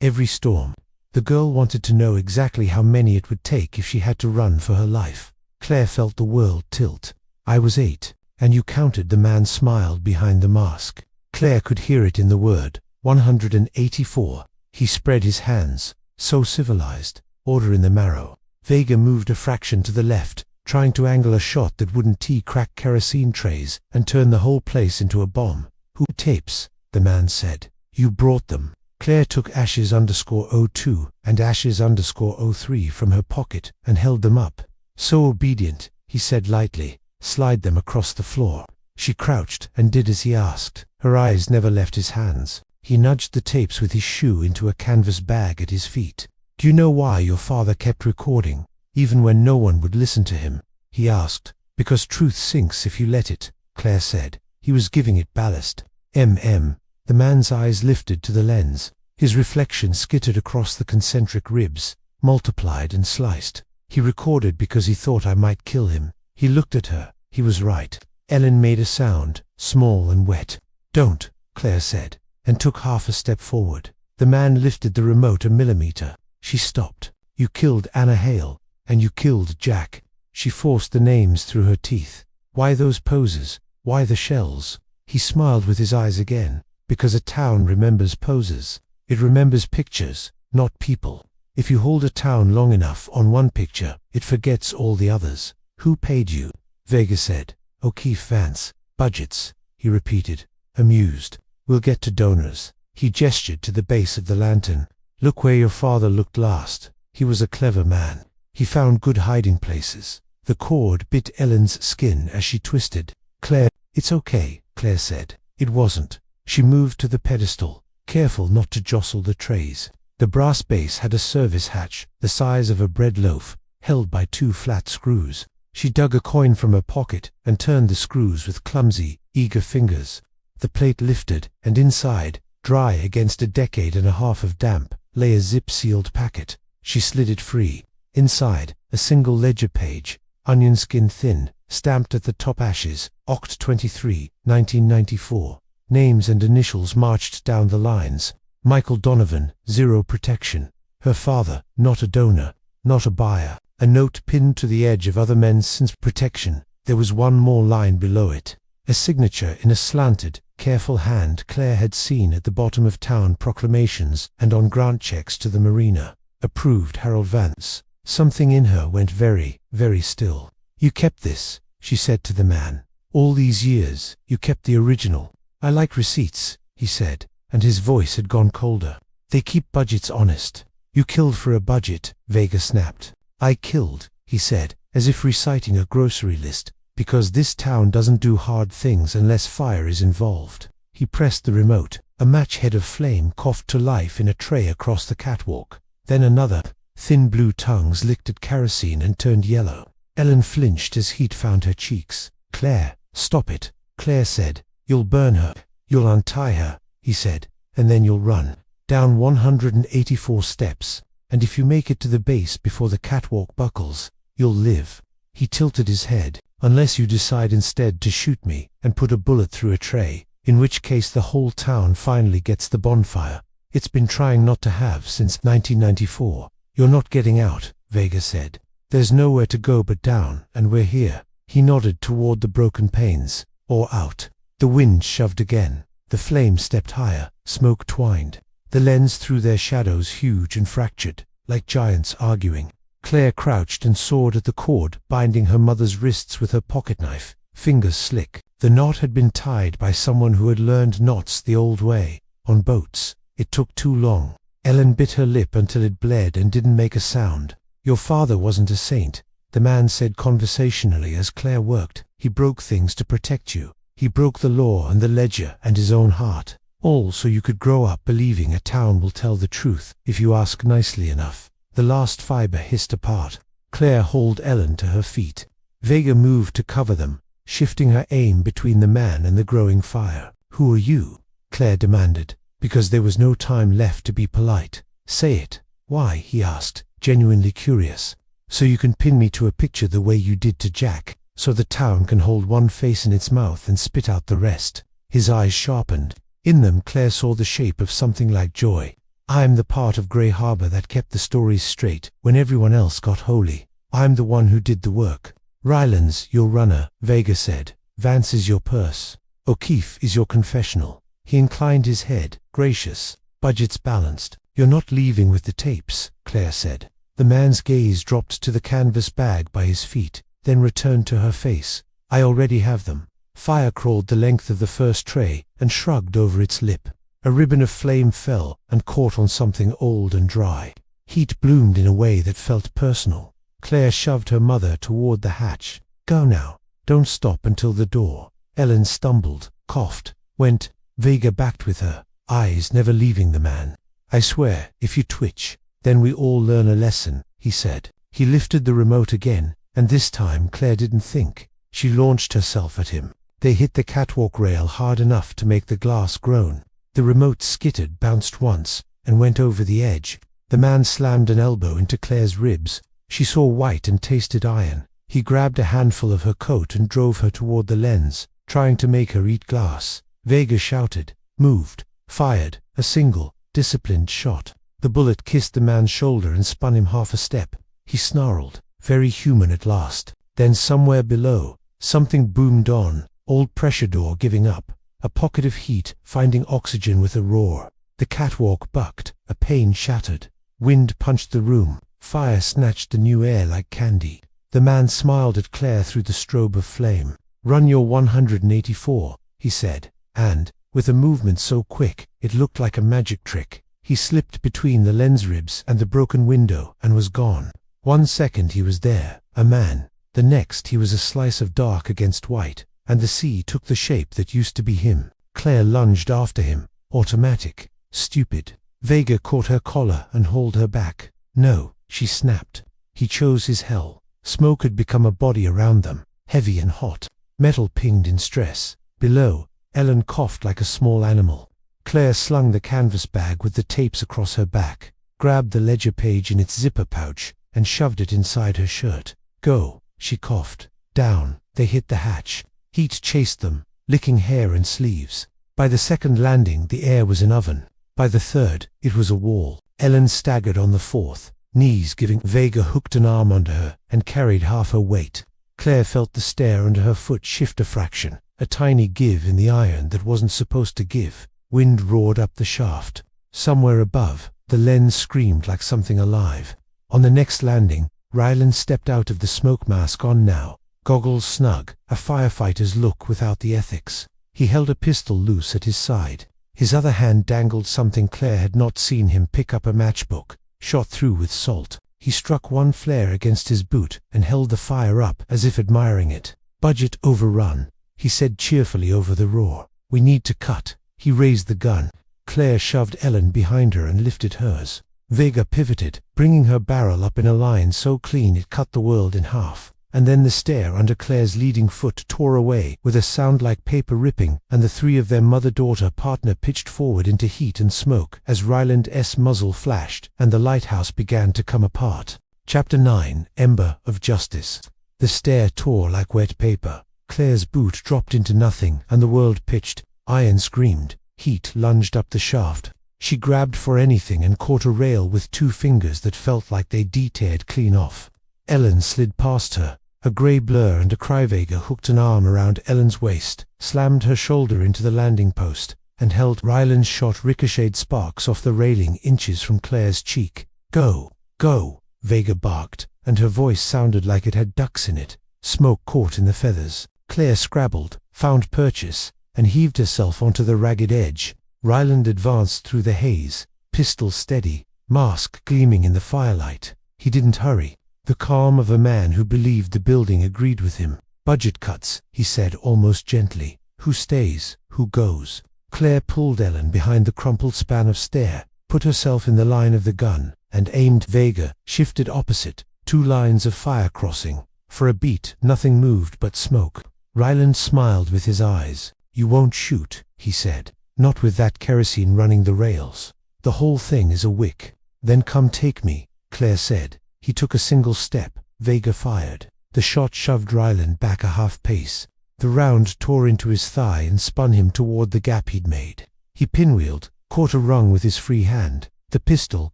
every storm. The girl wanted to know exactly how many it would take if she had to run for her life. Claire felt the world tilt. I was 8, and you counted. The man smiled behind the mask. Claire could hear it in the word, 184. He spread his hands, so civilized, order in the marrow. Vega moved a fraction to the left, trying to angle a shot that wouldn't crack kerosene trays and turn the whole place into a bomb. Who tapes? The man said. You brought them. Claire took ashes_02 and ashes_03 from her pocket and held them up. So obedient, he said lightly. Slide them across the floor. She crouched and did as he asked. Her eyes never left his hands. He nudged the tapes with his shoe into a canvas bag at his feet. Do you know why your father kept recording, even when no one would listen to him? He asked. Because truth sinks if you let it, Claire said. He was giving it ballast. The man's eyes lifted to the lens. His reflection skittered across the concentric ribs, multiplied and sliced. He recorded because he thought I might kill him. He looked at her. He was right. Ellen made a sound, small and wet. Don't, Claire said, and took half a step forward. The man lifted the remote a millimeter. She stopped. You killed Anna Hale, and you killed Jack. She forced the names through her teeth. Why those poses? Why the shells? He smiled with his eyes again. Because a town remembers poses. It remembers pictures, not people. If you hold a town long enough on one picture, it forgets all the others. Who paid you? Vega said. O'Keefe Vance. Budgets, he repeated, amused. We'll get to donors. He gestured to the base of the lantern. Look where your father looked last. He was a clever man. He found good hiding places. The cord bit Ellen's skin as she twisted. Claire, it's okay, Claire said. It wasn't. She moved to the pedestal, careful not to jostle the trays. The brass base had a service hatch, the size of a bread loaf, held by 2 flat screws. She dug a coin from her pocket and turned the screws with clumsy, eager fingers. The plate lifted, and inside, dry against a decade and a half of damp, lay a zip-sealed packet. She slid it free. Inside, a single ledger page, onion skin thin, stamped at the top ashes, Oct 23, 1994. Names and initials marched down the lines. Michael Donovan, 0 protection. Her father, not a donor, not a buyer. A note pinned to the edge of other men's since protection. There was one more line below it. A signature in a slanted, careful hand Claire had seen at the bottom of town proclamations and on grant checks to the marina. Approved Harold Vance. Something in her went very, very still. You kept this, she said to the man. All these years, you kept the original. I like receipts, he said, and his voice had gone colder. They keep budgets honest. You killed for a budget, Vega snapped. I killed, he said, as if reciting a grocery list, because this town doesn't do hard things unless fire is involved. He pressed the remote. A match head of flame coughed to life in a tray across the catwalk. Then another. Thin blue tongues licked at kerosene and turned yellow. Ellen flinched as heat found her cheeks. Claire, stop it, Claire said. You'll burn her. You'll untie her, he said, and then you'll run. Down 184 steps, and if you make it to the base before the catwalk buckles, you'll live. He tilted his head. Unless you decide instead to shoot me and put a bullet through a tray, in which case the whole town finally gets the bonfire. It's been trying not to have since 1994. You're not getting out, Vega said. There's nowhere to go but down, and we're here. He nodded toward the broken panes. Or out. The wind shoved again. The flame stepped higher. Smoke twined. The lens threw their shadows huge and fractured, like giants arguing. Claire crouched and sawed at the cord, binding her mother's wrists with her pocketknife, fingers slick. The knot had been tied by someone who had learned knots the old way, on boats. It took too long. Ellen bit her lip until it bled and didn't make a sound. Your father wasn't a saint, the man said conversationally as Claire worked. He broke things to protect you. He broke the law and the ledger and his own heart. All so you could grow up believing a town will tell the truth if you ask nicely enough. The last fiber hissed apart. Claire hauled Ellen to her feet. Vega moved to cover them, shifting her aim between the man and the growing fire. Who are you? Claire demanded, because there was no time left to be polite. Say it. Why? He asked, genuinely curious. So you can pin me to a picture the way you did to Jack. so the town can hold one face in its mouth and spit out the rest. His eyes sharpened. In them Claire saw the shape of something like joy. I am the part of Grey Harbor that kept the stories straight when everyone else got holy. I'm the one who did the work. Ryland's your runner, Vega said. Vance is your purse. O'Keefe is your confessional. He inclined his head, gracious. Budget's balanced. You're not leaving with the tapes, Claire said. The man's gaze dropped to the canvas bag by his feet, then returned to her face. I already have them. Fire crawled the length of the first tray and shrugged over its lip. A ribbon of flame fell and caught on something old and dry. Heat bloomed in a way that felt personal. Claire shoved her mother toward the hatch. Go now. Don't stop until the door. Ellen stumbled, coughed, went. Vega backed with her, eyes never leaving the man. I swear, if you twitch, then we all learn a lesson, he said. He lifted the remote again, and this time Claire didn't think. She launched herself at him. They hit the catwalk rail hard enough to make the glass groan. The remote skittered, bounced once, and went over the edge. The man slammed an elbow into Claire's ribs. She saw white and tasted iron. He grabbed a handful of her coat and drove her toward the lens, trying to make her eat glass. Vega shouted, moved, fired, a single, disciplined shot. The bullet kissed the man's shoulder and spun him half a step. He snarled, very human at last. Then somewhere below, something boomed on, old pressure door giving up. A pocket of heat, finding oxygen with a roar. The catwalk bucked, a pane shattered. Wind punched the room. Fire snatched the new air like candy. The man smiled at Claire through the strobe of flame. Run your 184, he said, and, with a movement so quick, it looked like a magic trick, he slipped between the lens ribs and the broken window and was gone. 1 second he was there, a man. The next he was a slice of dark against white, and the sea took the shape that used to be him. Claire lunged after him, automatic, stupid. Vega caught her collar and hauled her back. No, she snapped. He chose his hell. Smoke had become a body around them, heavy and hot. Metal pinged in stress. Below, Ellen coughed like a small animal. Claire slung the canvas bag with the tapes across her back, grabbed the ledger page in its zipper pouch, and shoved it inside her shirt. Go, she coughed. Down, they hit the hatch. Heat chased them, licking hair and sleeves. By the second landing, the air was an oven. By the third, it was a wall. Ellen staggered on the fourth, knees giving. Vega hooked an arm under her and carried half her weight. Claire felt the stair under her foot shift a fraction, a tiny give in the iron that wasn't supposed to give. Wind roared up the shaft. Somewhere above, the lens screamed like something alive. On the next landing, Ryland stepped out of the smoke mask on now, goggles snug, a firefighter's look without the ethics. He held a pistol loose at his side. His other hand dangled something Claire had not seen him pick up, a matchbook, shot through with salt. He struck one flare against his boot and held the fire up as if admiring it. Budget overrun, he said cheerfully over the roar. We need to cut. He raised the gun. Claire shoved Ellen behind her and lifted hers. Vega pivoted, bringing her barrel up in a line so clean it cut the world in half. And then the stair under Claire's leading foot tore away with a sound like paper ripping, and the three of their mother-daughter partner pitched forward into heat and smoke as Ryland's muzzle flashed and the lighthouse began to come apart. Chapter 9, Ember of Justice. The stair tore like wet paper. Claire's boot dropped into nothing and the world pitched. Iron screamed. Heat lunged up the shaft. She grabbed for anything and caught a rail with 2 fingers that felt like they deteared clean off. Ellen slid past her. A grey blur and a cry. Vega hooked an arm around Ellen's waist, slammed her shoulder into the landing post, and held. Ryland's shot ricocheted sparks off the railing inches from Claire's cheek. Go, go, Vega barked, and her voice sounded like it had ducks in it. Smoke caught in the feathers. Claire scrabbled, found purchase, and heaved herself onto the ragged edge. Ryland advanced through the haze, pistol steady, mask gleaming in the firelight. He didn't hurry. The calm of a man who believed the building agreed with him. Budget cuts, he said almost gently. Who stays, who goes? Claire pulled Ellen behind the crumpled span of stair, put herself in the line of the gun, and aimed. Vega shifted opposite, 2 lines of fire crossing. For a beat, nothing moved but smoke. Ryland smiled with his eyes. You won't shoot, he said. Not with that kerosene running the rails. The whole thing is a wick. Then come take me, Claire said. He took a single step. Vega fired. The shot shoved Ryland back a half pace. The round tore into his thigh and spun him toward the gap he'd made. He pinwheeled, caught a rung with his free hand, the pistol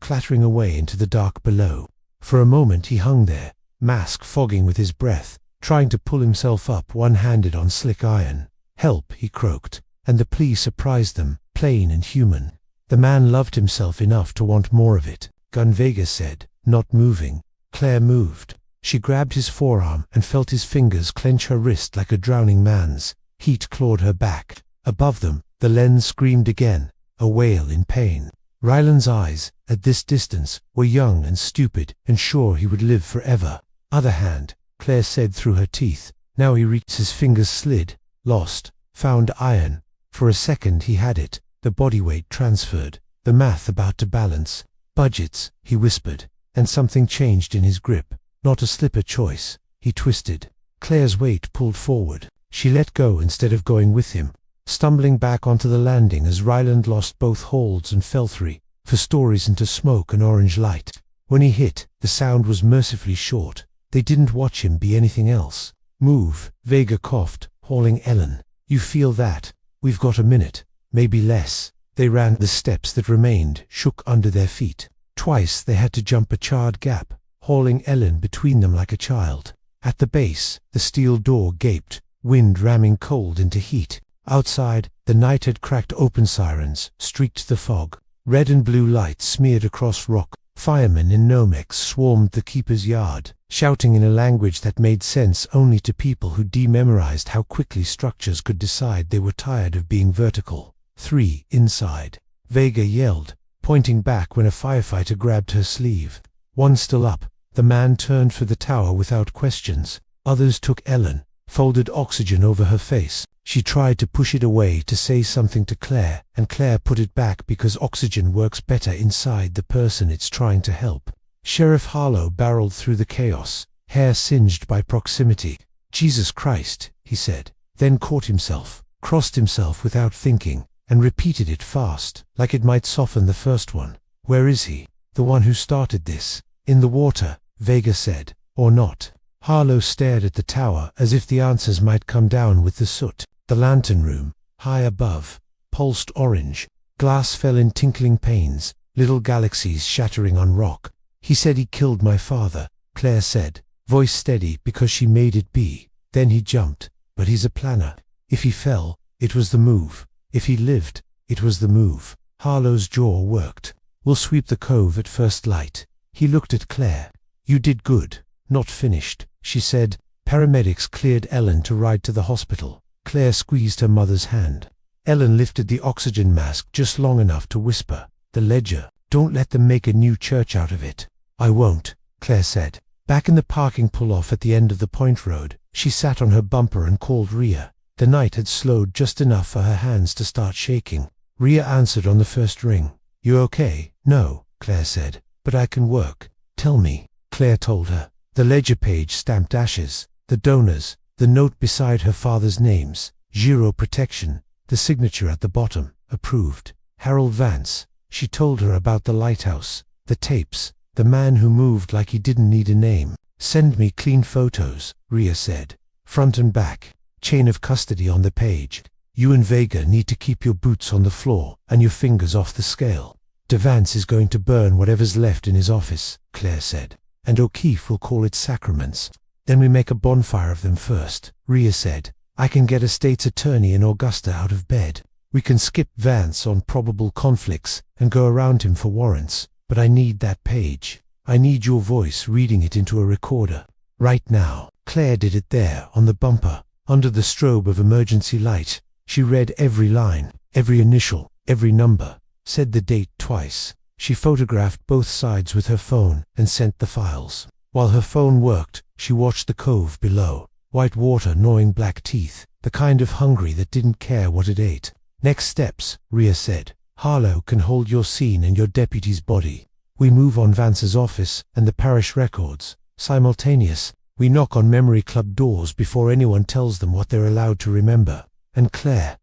clattering away into the dark below. For a moment he hung there, mask fogging with his breath, trying to pull himself up one-handed on slick iron. "Help," he croaked, and the plea surprised them, plain and human. The man loved himself enough to want more of it. "Gun," Vega said, not moving. Claire moved. She grabbed his forearm and felt his fingers clench her wrist like a drowning man's. Heat clawed her back. Above them, the lens screamed again, a wail in pain. Ryland's eyes, at this distance, were young and stupid and sure he would live forever. "Other hand," Claire said through her teeth. Now he reached. His fingers slid. Lost. Found iron. For a second he had it, the body weight transferred, the math about to balance. "Budgets," he whispered, and something changed in his grip. Not a slipper choice. He twisted. Claire's weight pulled forward. She let go instead of going with him, stumbling back onto the landing as Ryland lost both holds and fell for stories into smoke and orange light. When he hit, the sound was mercifully short. They didn't watch him be anything else. "Move," Vega coughed, hauling Ellen. "You feel that? We've got a minute, maybe less." They ran. The steps that remained shook under their feet. Twice they had to jump a charred gap, hauling Ellen between them like a child. At the base, the steel door gaped, wind ramming cold into heat. Outside, the night had cracked open. Sirens streaked the fog. Red and blue lights smeared across rock. Firemen in Nomex swarmed the keeper's yard, shouting in a language that made sense only to people who dememorized how quickly structures could decide they were tired of being vertical. "3 inside," Vega yelled, pointing back when a firefighter grabbed her sleeve. "One still up." The man turned for the tower without questions. Others took Ellen, folded oxygen over her face. She tried to push it away to say something to Claire, and Claire put it back because oxygen works better inside the person it's trying to help. Sheriff Harlow barreled through the chaos, hair singed by proximity. "Jesus Christ," he said, then caught himself, crossed himself without thinking, and repeated it fast, like it might soften the first one. "Where is he? The one who started this?" "In the water," Vega said. "Or not." Harlow stared at the tower as if the answers might come down with the soot. The lantern room, high above, pulsed orange. Glass fell in tinkling panes, little galaxies shattering on rock. "He said he killed my father," Claire said, voice steady because she made it be. "Then he jumped. But he's a planner. If he fell, it was the move. If he lived, it was the move." Harlow's jaw worked. "We'll sweep the cove at first light." He looked at Claire. "You did good." "Not finished," she said. Paramedics cleared Ellen to ride to the hospital. Claire squeezed her mother's hand. Ellen lifted the oxygen mask just long enough to whisper, "The ledger. Don't let them make a new church out of it." "I won't," Claire said. Back in the parking pull-off at the end of the Point Road, she sat on her bumper and called Rhea. The night had slowed just enough for her hands to start shaking. Rhea answered on the first ring. "You okay?" "No," Claire said, "but I can work." "Tell me," Claire told her. The ledger page stamped ashes, the donors, the note beside her father's names, Giro Protection, the signature at the bottom, approved. Harold Vance. She told her about the lighthouse, the tapes, the man who moved like he didn't need a name. "Send me clean photos," Rhea said. "Front and back. Chain of custody on the page. You and Vega need to keep your boots on the floor and your fingers off the scale. DeVance is going to burn whatever's left in his office," Claire said. "And O'Keefe will call it sacraments. Then we make a bonfire of them first," Rhea said. "I can get a state's attorney in Augusta out of bed. We can skip Vance on probable conflicts and go around him for warrants. But I need that page. I need your voice reading it into a recorder. Right now." Claire did it there, on the bumper, under the strobe of emergency light. She read every line, every initial, every number, said the date twice. She photographed both sides with her phone and sent the files. While her phone worked, she watched the cove below. White water gnawing black teeth, the kind of hungry that didn't care what it ate. "Next steps," Rhea said. "Harlow can hold your scene and your deputy's body. We move on Vance's office and the parish records. Simultaneous, we knock on memory club doors before anyone tells them what they're allowed to remember. And Claire,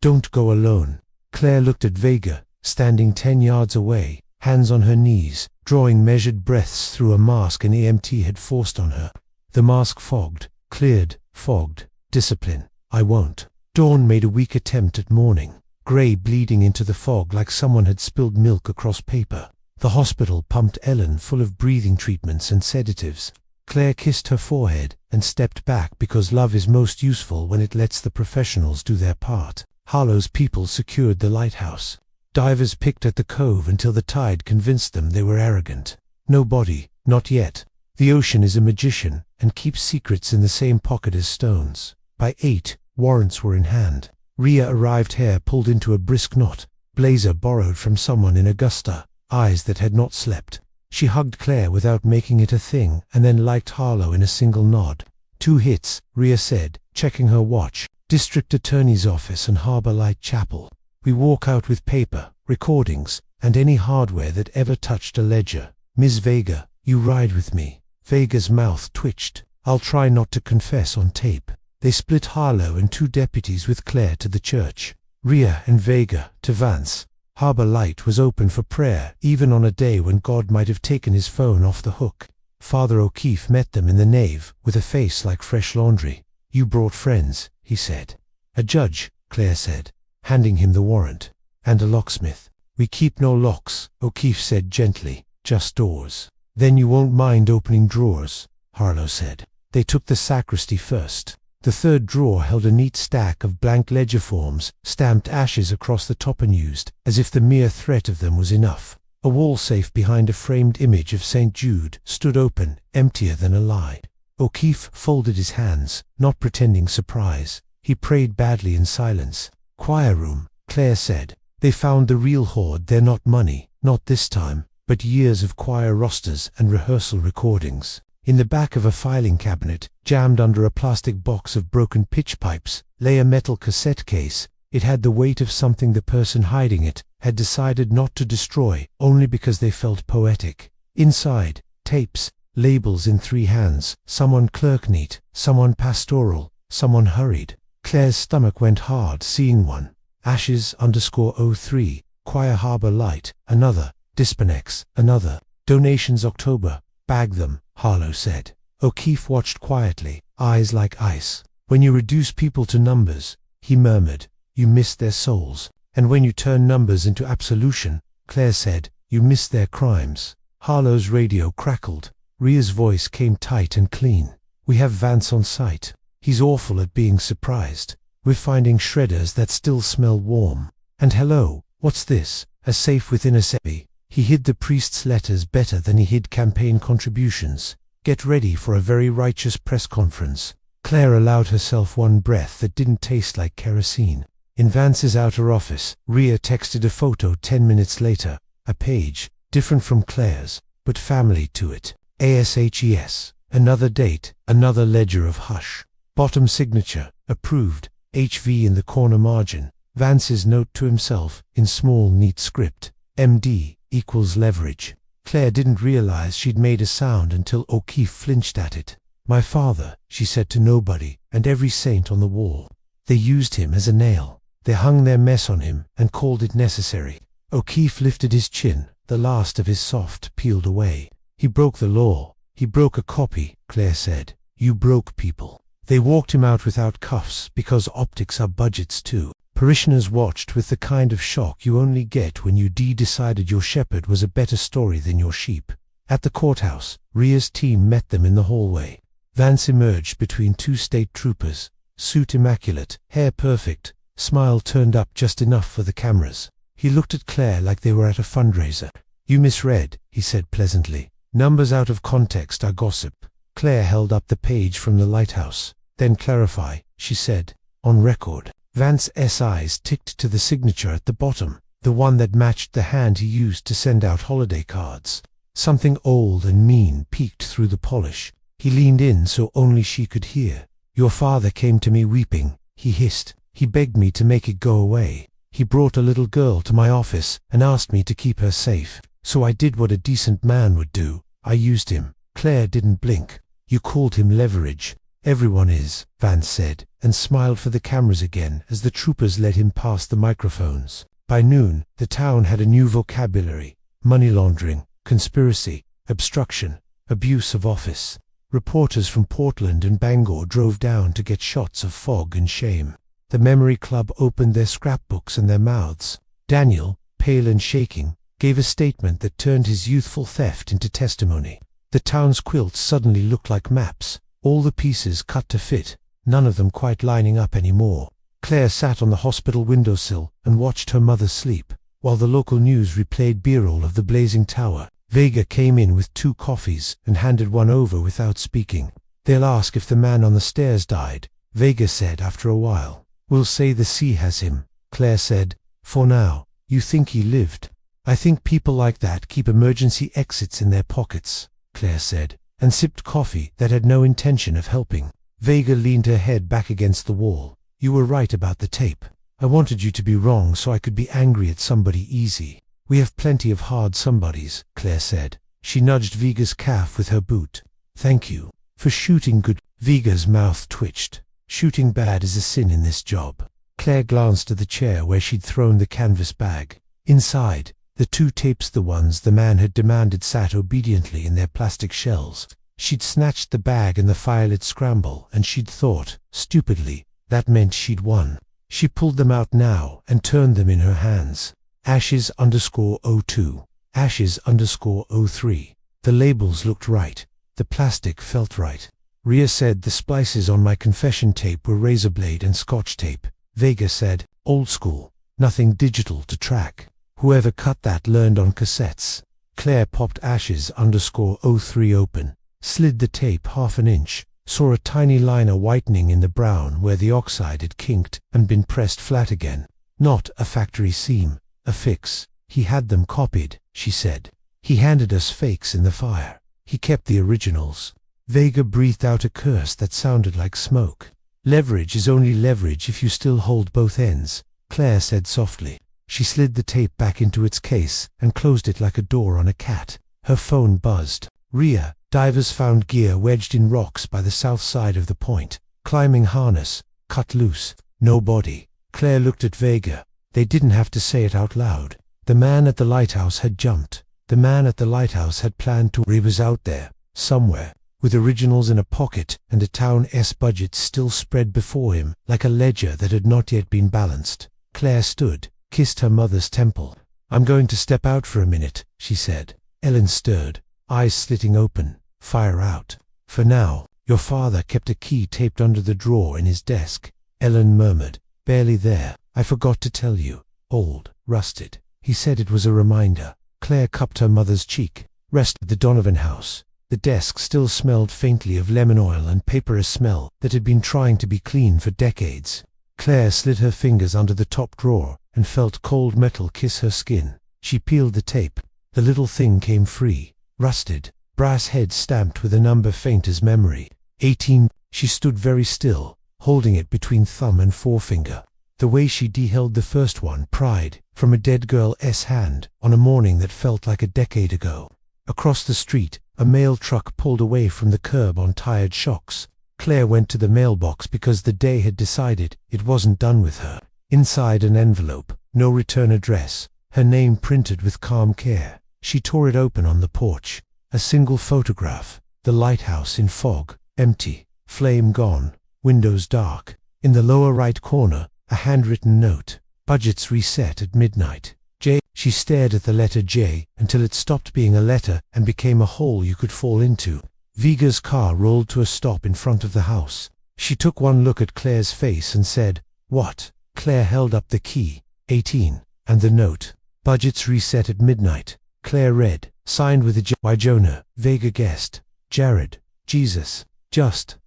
don't go alone." Claire looked at Vega, standing 10 yards away, hands on her knees, drawing measured breaths through a mask an EMT had forced on her. The mask fogged, cleared, fogged. Discipline. I won't. Dawn made a weak attempt at morning, grey bleeding into the fog like someone had spilled milk across paper. The hospital pumped Ellen full of breathing treatments and sedatives. Claire kissed her forehead and stepped back because love is most useful when it lets the professionals do their part. Harlow's people secured the lighthouse. Divers picked at the cove until the tide convinced them they were arrogant. No body, not yet. The ocean is a magician and keeps secrets in the same pocket as stones. By 8, warrants were in hand. Rhea arrived, hair pulled into a brisk knot, blazer borrowed from someone in Augusta, eyes that had not slept. She hugged Claire without making it a thing and then liked Harlow in a single nod. 2 hits, Rhea said, checking her watch. District Attorney's Office and Harbour Light Chapel. We walk out with paper, recordings, and any hardware that ever touched a ledger. Ms. Vega, you ride with me. Vega's mouth twitched. I'll try not to confess on tape. They split Harlow and 2 deputies with Claire to the church. Rhea and Vega to Vance. Harbour Light was open for prayer, even on a day when God might have taken his phone off the hook. Father O'Keefe met them in the nave, with a face like fresh laundry. You brought friends, he said. A judge, Claire said, handing him the warrant. And a locksmith. We keep no locks, O'Keefe said gently, just doors. Then you won't mind opening drawers, Harlow said. They took the sacristy first. The 3rd drawer held a neat stack of blank ledger forms, stamped ashes across the top unused, as if the mere threat of them was enough. A wall safe behind a framed image of St. Jude stood open, emptier than a lie. O'Keefe folded his hands, not pretending surprise. He prayed badly in silence. Choir room, Claire said. They found the real hoard there, not money, not this time, but years of choir rosters and rehearsal recordings. In the back of a filing cabinet, jammed under a plastic box of broken pitch pipes, lay a metal cassette case. It had the weight of something the person hiding it had decided not to destroy, only because they felt poetic. Inside, tapes, labels in 3 hands, someone clerk-neat, someone pastoral, someone hurried. Claire's stomach went hard seeing one. Ashes_03, Choir Harbour Light, another. Disponex, another. Donations October. Bag them, Harlow said. O'Keefe watched quietly, eyes like ice. When you reduce people to numbers, he murmured, you miss their souls. And when you turn numbers into absolution, Claire said, you miss their crimes. Harlow's radio crackled. Rhea's voice came tight and clean. We have Vance on site. He's awful at being surprised. We're finding shredders that still smell warm. And hello, what's this? A safe within a safe. He hid the priest's letters better than he hid campaign contributions. Get ready for a very righteous press conference. Claire allowed herself one breath that didn't taste like kerosene. In Vance's outer office, Rhea texted a photo 10 minutes later. A page, different from Claire's, but family to it. ASHES. Another date, another ledger of hush. Bottom signature, approved, HV in the corner margin. Vance's note to himself, in small neat script. MD equals leverage. Claire didn't realize she'd made a sound until O'Keefe flinched at it. My father, she said to nobody, and every saint on the wall. They used him as a nail. They hung their mess on him and called it necessary. O'Keefe lifted his chin, the last of his soft peeled away. He broke the law. He broke a copy, Claire said. You broke people. They walked him out without cuffs because optics are budgets too. Parishioners watched with the kind of shock you only get when you decided your shepherd was a better story than your sheep. At the courthouse, Rhea's team met them in the hallway. Vance emerged between 2 state troopers, suit immaculate, hair perfect, smile turned up just enough for the cameras. He looked at Claire like they were at a fundraiser. You misread, he said pleasantly. Numbers out of context are gossip. Claire held up the page from the lighthouse. Then clarify, she said. On record. Vance's eyes ticked to the signature at the bottom, the one that matched the hand he used to send out holiday cards. Something old and mean peeked through the polish. He leaned in so only she could hear. Your father came to me weeping, he hissed. He begged me to make it go away. He brought a little girl to my office and asked me to keep her safe. So I did what a decent man would do. I used him. Claire didn't blink. You called him leverage. Everyone is, Vance said, and smiled for the cameras again as the troopers led him past the microphones. By noon, the town had a new vocabulary: money laundering, conspiracy, obstruction, abuse of office. Reporters from Portland and Bangor drove down to get shots of fog and shame. The Memory Club opened their scrapbooks and their mouths. Daniel, pale and shaking, gave a statement that turned his youthful theft into testimony. The town's quilts suddenly looked like maps, all the pieces cut to fit, none of them quite lining up anymore. Claire sat on the hospital windowsill and watched her mother sleep, while the local news replayed B-roll of the blazing tower. Vega came in with 2 coffees and handed one over without speaking. "They'll ask if the man on the stairs died," Vega said after a while. "We'll say the sea has him," Claire said. "For now. You think he lived?" "I think people like that keep emergency exits in their pockets," Claire said, and sipped coffee that had no intention of helping. Vega leaned her head back against the wall. "You were right about the tape. I wanted you to be wrong so I could be angry at somebody easy. We have plenty of hard somebodies," Claire said. She nudged Vega's calf with her boot. "Thank you for shooting good." Vega's mouth twitched. Shooting bad is a sin in this job. Claire glanced at the chair where she'd thrown the canvas bag. Inside, the 2 tapes, the ones the man had demanded, sat obediently in their plastic shells. She'd snatched the bag in the firelit scramble, and she'd thought, stupidly, that meant she'd won. She pulled them out now and turned them in her hands. Ashes_02, Ashes_03. The labels looked right. The plastic felt right. Ria said the splices on my confession tape were razor blade and scotch tape. Vega said, "Old school. Nothing digital to track. Whoever cut that learned on cassettes." Claire popped Ashes_03 open, slid the tape half an inch, saw a tiny liner whitening in the brown where the oxide had kinked and been pressed flat again. "Not a factory seam. A fix. He had them copied," she said. "He handed us fakes in the fire. He kept the originals." Vega breathed out a curse that sounded like smoke. "Leverage is only leverage if you still hold both ends," Claire said softly. She slid the tape back into its case and closed it like a door on a cat. Her phone buzzed. "Ria, divers found gear wedged in rocks by the south side of the point. Climbing harness, cut loose, no body." Claire looked at Vega. They didn't have to say it out loud. The man at the lighthouse had jumped. The man at the lighthouse had planned to. He was out there, somewhere, with originals in a pocket and a town-s budget still spread before him like a ledger that had not yet been balanced. Claire stood, kissed her mother's temple. "I'm going to step out for a minute," she said. Ellen stirred, eyes slitting open. "Fire out." "For now." "Your father kept a key taped under the drawer in his desk," Ellen murmured. "Barely there. I forgot to tell you. Old, rusted. He said it was a reminder." Claire cupped her mother's cheek. "Rest at the Donovan house." The desk still smelled faintly of lemon oil and paper, a smell that had been trying to be clean for decades. Claire slid her fingers under the top drawer and felt cold metal kiss her skin. She peeled the tape. The little thing came free. Rusted, brass head stamped with a number faint as memory. 18. She stood very still, holding it between thumb and forefinger. The way she held the first one, pried, from a dead girl's hand, on a morning that felt like a decade ago. Across the street, a mail truck pulled away from the curb on tired shocks. Claire went to the mailbox because the day had decided it wasn't done with her. Inside, an envelope, no return address, her name printed with calm care. She tore it open on the porch. A single photograph, the lighthouse in fog, empty, flame gone, windows dark. In the lower right corner, a handwritten note. "Budgets reset at midnight. J." She stared at the letter J until it stopped being a letter and became a hole you could fall into. Vega's car rolled to a stop in front of the house. She took one look at Claire's face and said, "What?" Claire held up the key. 18. And the note. "Budgets reset at midnight." Claire read, "Signed with a J." "Why Jonah?" Vega guessed. "Jared. Jesus. Just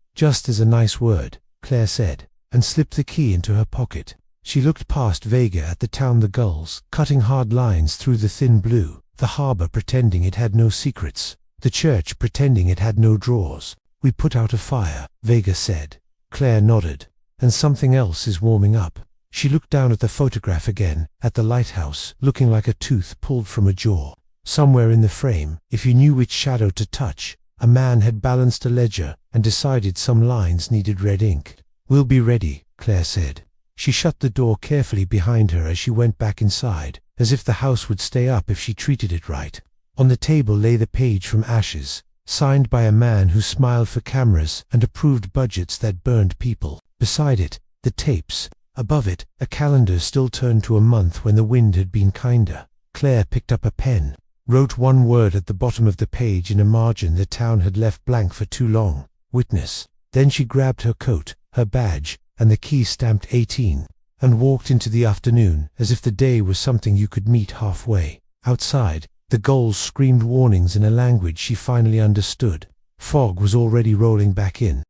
is a nice word," Claire said, and slipped the key into her pocket. She looked past Vega at the town, the gulls, cutting hard lines through the thin blue, the harbor pretending it had no secrets, the church pretending it had no drawers. "We put out a fire," Vega said. Claire nodded. "And something else is warming up." She looked down at the photograph again, at the lighthouse, looking like a tooth pulled from a jaw. Somewhere in the frame, if you knew which shadow to touch, a man had balanced a ledger and decided some lines needed red ink. "We'll be ready," Claire said. She shut the door carefully behind her as she went back inside, as if the house would stay up if she treated it right. On the table lay the page from Ashes, signed by a man who smiled for cameras and approved budgets that burned people. Beside it, the tapes. Above it, a calendar still turned to a month when the wind had been kinder. Claire picked up a pen, wrote one word at the bottom of the page in a margin the town had left blank for too long: witness. Then she grabbed her coat, her badge, and the key stamped 18, and walked into the afternoon as if the day was something you could meet halfway. Outside, the gulls screamed warnings in a language she finally understood. Fog was already rolling back in.